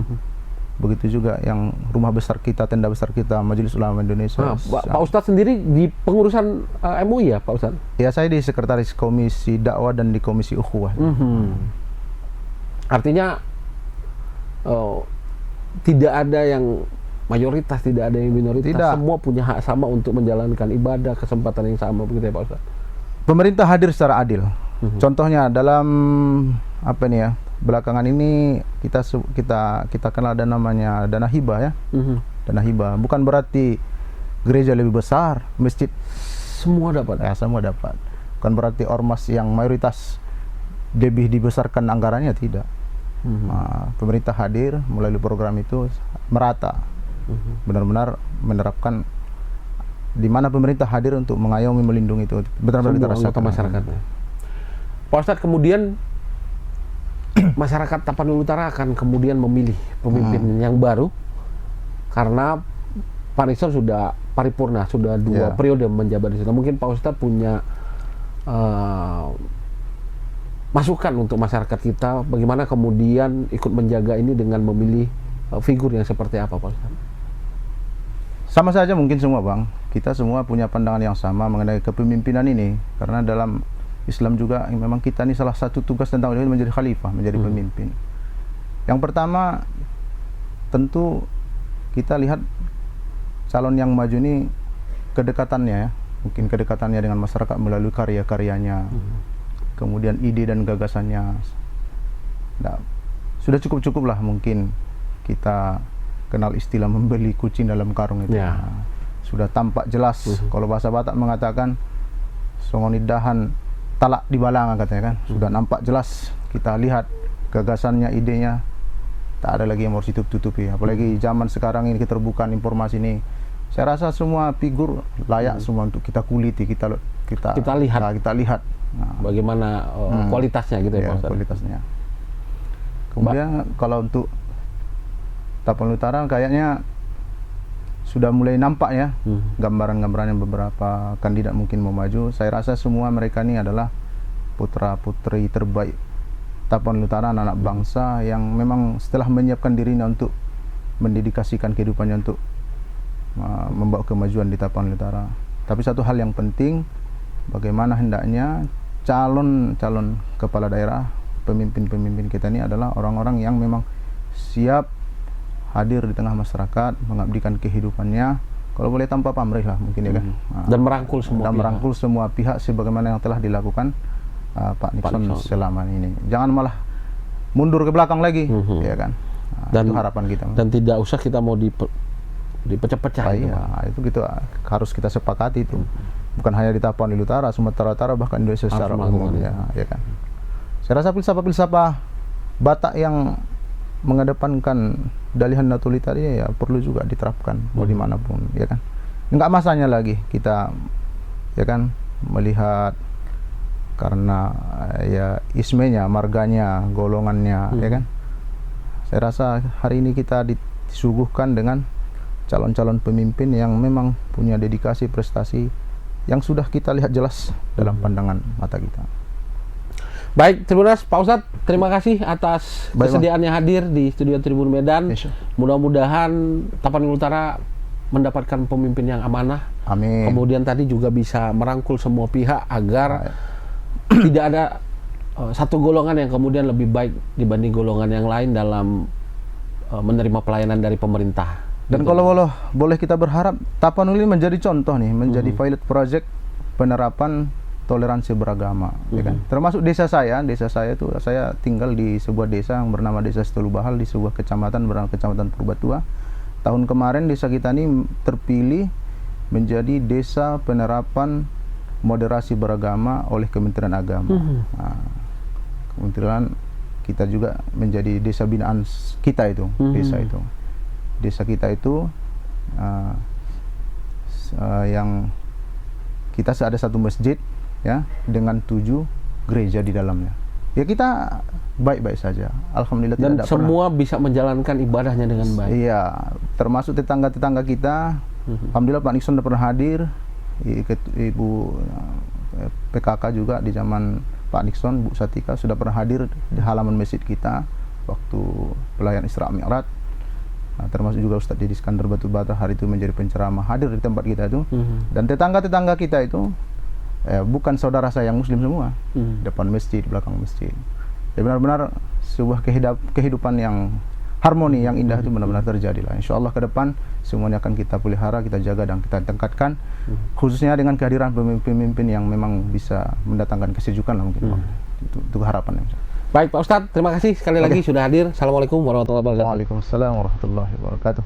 begitu juga yang rumah besar kita, tenda besar kita, Majelis Ulama Indonesia.
Pak Ustadz sendiri di pengurusan MUI ya, Pak Ustadz?
Ya, saya di sekretaris komisi dakwah dan di komisi ukhuwah.
Artinya tidak ada yang mayoritas, tidak ada yang minoritas, semua punya hak sama untuk menjalankan ibadah, kesempatan yang sama, begitu ya Pak Ustadz?
Pemerintah hadir secara adil. Contohnya dalam apa nih ya, belakangan ini kita kenal ada namanya dana hibah ya. Dana hibah bukan berarti gereja lebih besar, masjid
semua dapat.
Ya, semua dapat. Bukan berarti ormas yang mayoritas lebih dibesarkan anggarannya, tidak. Pemerintah hadir melalui program itu merata. Benar-benar menerapkan di mana pemerintah hadir untuk mengayomi, melindungi itu benar-benar kita rasakan
masyarakatnya. Pak Ustadz, kemudian masyarakat Tapanuli Utara akan kemudian memilih pemimpin yang baru karena Pak Nixon sudah paripurna, sudah 2 periode menjabat di sana. Mungkin Pak Ustadz punya masukan untuk masyarakat kita, bagaimana kemudian ikut menjaga ini dengan memilih figur yang seperti apa, Pak Ustadz?
Sama saja mungkin semua, Bang. Kita semua punya pandangan yang sama mengenai kepemimpinan ini, karena dalam Islam juga memang kita ini salah satu tugas tentang menjadi khalifah, menjadi pemimpin. Yang pertama tentu kita lihat calon yang maju ini kedekatannya ya, mungkin kedekatannya dengan masyarakat melalui karya-karyanya, kemudian ide dan gagasannya. Nah, sudah cukup-cukup lah mungkin kita kenal istilah membeli kucing dalam karung itu. Nah, sudah tampak jelas. Kalau bahasa Batak mengatakan songonidahan talak di balangan katanya kan. Sudah nampak jelas, kita lihat gagasannya, idenya, tak ada lagi yang harus ditutup-tutupi. Apalagi zaman sekarang ini keterbukaan informasi ini, saya rasa semua figur layak semua untuk kita kuliti, kita lihat. Nah,
bagaimana kualitasnya gitu ya, Pak Ustadz?
Kualitasnya. Kemudian kalau untuk Tapanuli Utara kayaknya sudah mulai nampak ya gambaran-gambarannya beberapa kandidat mungkin mau maju. Saya rasa semua mereka ini adalah putra-putri terbaik Tapanuli Utara, anak bangsa yang memang setelah menyiapkan dirinya untuk mendedikasikan kehidupannya untuk membawa kemajuan di Tapanuli Utara. Tapi satu hal yang penting, bagaimana hendaknya calon-calon kepala daerah, pemimpin-pemimpin kita ini adalah orang-orang yang memang siap hadir di tengah masyarakat, mengabdikan kehidupannya, kalau boleh tanpa pamrih lah mungkin ya kan.
Dan merangkul semua pihak.
Merangkul semua pihak sebagaimana yang telah dilakukan Pak Nixon selama ini. Jangan malah mundur ke belakang lagi, ya kan.
Dan
itu harapan kita.
Dan tidak usah kita mau dipecah-pecah.
Itu gitu harus kita sepakati itu. Bukan hanya di Tapanuli Utara, Sumatera Utara, bahkan Indonesia secara umum ya kan. Saya rasa filsafat Batak yang mengedepankan dalihan natuli tadi ya perlu juga diterapkan mau dimanapun ya kan. Enggak masanya lagi kita ya kan melihat karena ya ismenya, marganya, golongannya ya kan. Saya rasa hari ini kita disuguhkan dengan calon-calon pemimpin yang memang punya dedikasi prestasi yang sudah kita lihat jelas dalam pandangan mata kita.
Baik, Tribunas, Pak Ustadz, terima kasih atas kesediaannya hadir di Studio Tribun Medan. Mudah-mudahan Tapanuli Utara mendapatkan pemimpin yang amanah.
Amin.
Kemudian tadi juga bisa merangkul semua pihak agar tidak ada satu golongan yang kemudian lebih baik dibanding golongan yang lain dalam menerima pelayanan dari pemerintah.
Dan kalau boleh kita berharap Tapanuli menjadi contoh nih, menjadi pilot project penerapan toleransi beragama, ya kan? Termasuk desa saya itu saya tinggal di sebuah desa yang bernama Desa Setulubahal di sebuah kecamatan bernama Kecamatan Purbatua. Tahun kemarin desa kita ini terpilih menjadi desa penerapan moderasi beragama oleh Kementerian Agama. Kementerian kita juga menjadi desa binaan kita itu, desa kita itu yang kita ada satu masjid ya dengan 7 gereja di dalamnya. Ya kita baik-baik saja. Alhamdulillah.
Dan semua bisa menjalankan ibadahnya dengan baik.
Iya, termasuk tetangga-tetangga kita. Alhamdulillah Pak Nixon sudah pernah hadir. Ibu PKK juga di zaman Pak Nixon, Bu Satika sudah pernah hadir di halaman masjid kita waktu pelayan Isra Mi'raj. Nah, termasuk juga Ustadz Didi Iskandar Batubara hari itu menjadi penceramah hadir di tempat kita itu. Dan tetangga-tetangga kita itu bukan saudara saya yang muslim semua, depan masjid, belakang masjid. Ya benar-benar sebuah kehidupan yang harmoni, yang indah itu benar-benar terjadi lah. Insya Allah ke depan semuanya akan kita pelihara, kita jaga dan kita tingkatkan, khususnya dengan kehadiran pemimpin-pemimpin yang memang bisa mendatangkan kesejukan lah mungkin. Itu harapannya.
Baik Pak Ustadz, terima kasih sekali lagi sudah hadir. Assalamualaikum warahmatullahi wabarakatuh.
Waalaikumsalam warahmatullahi wabarakatuh.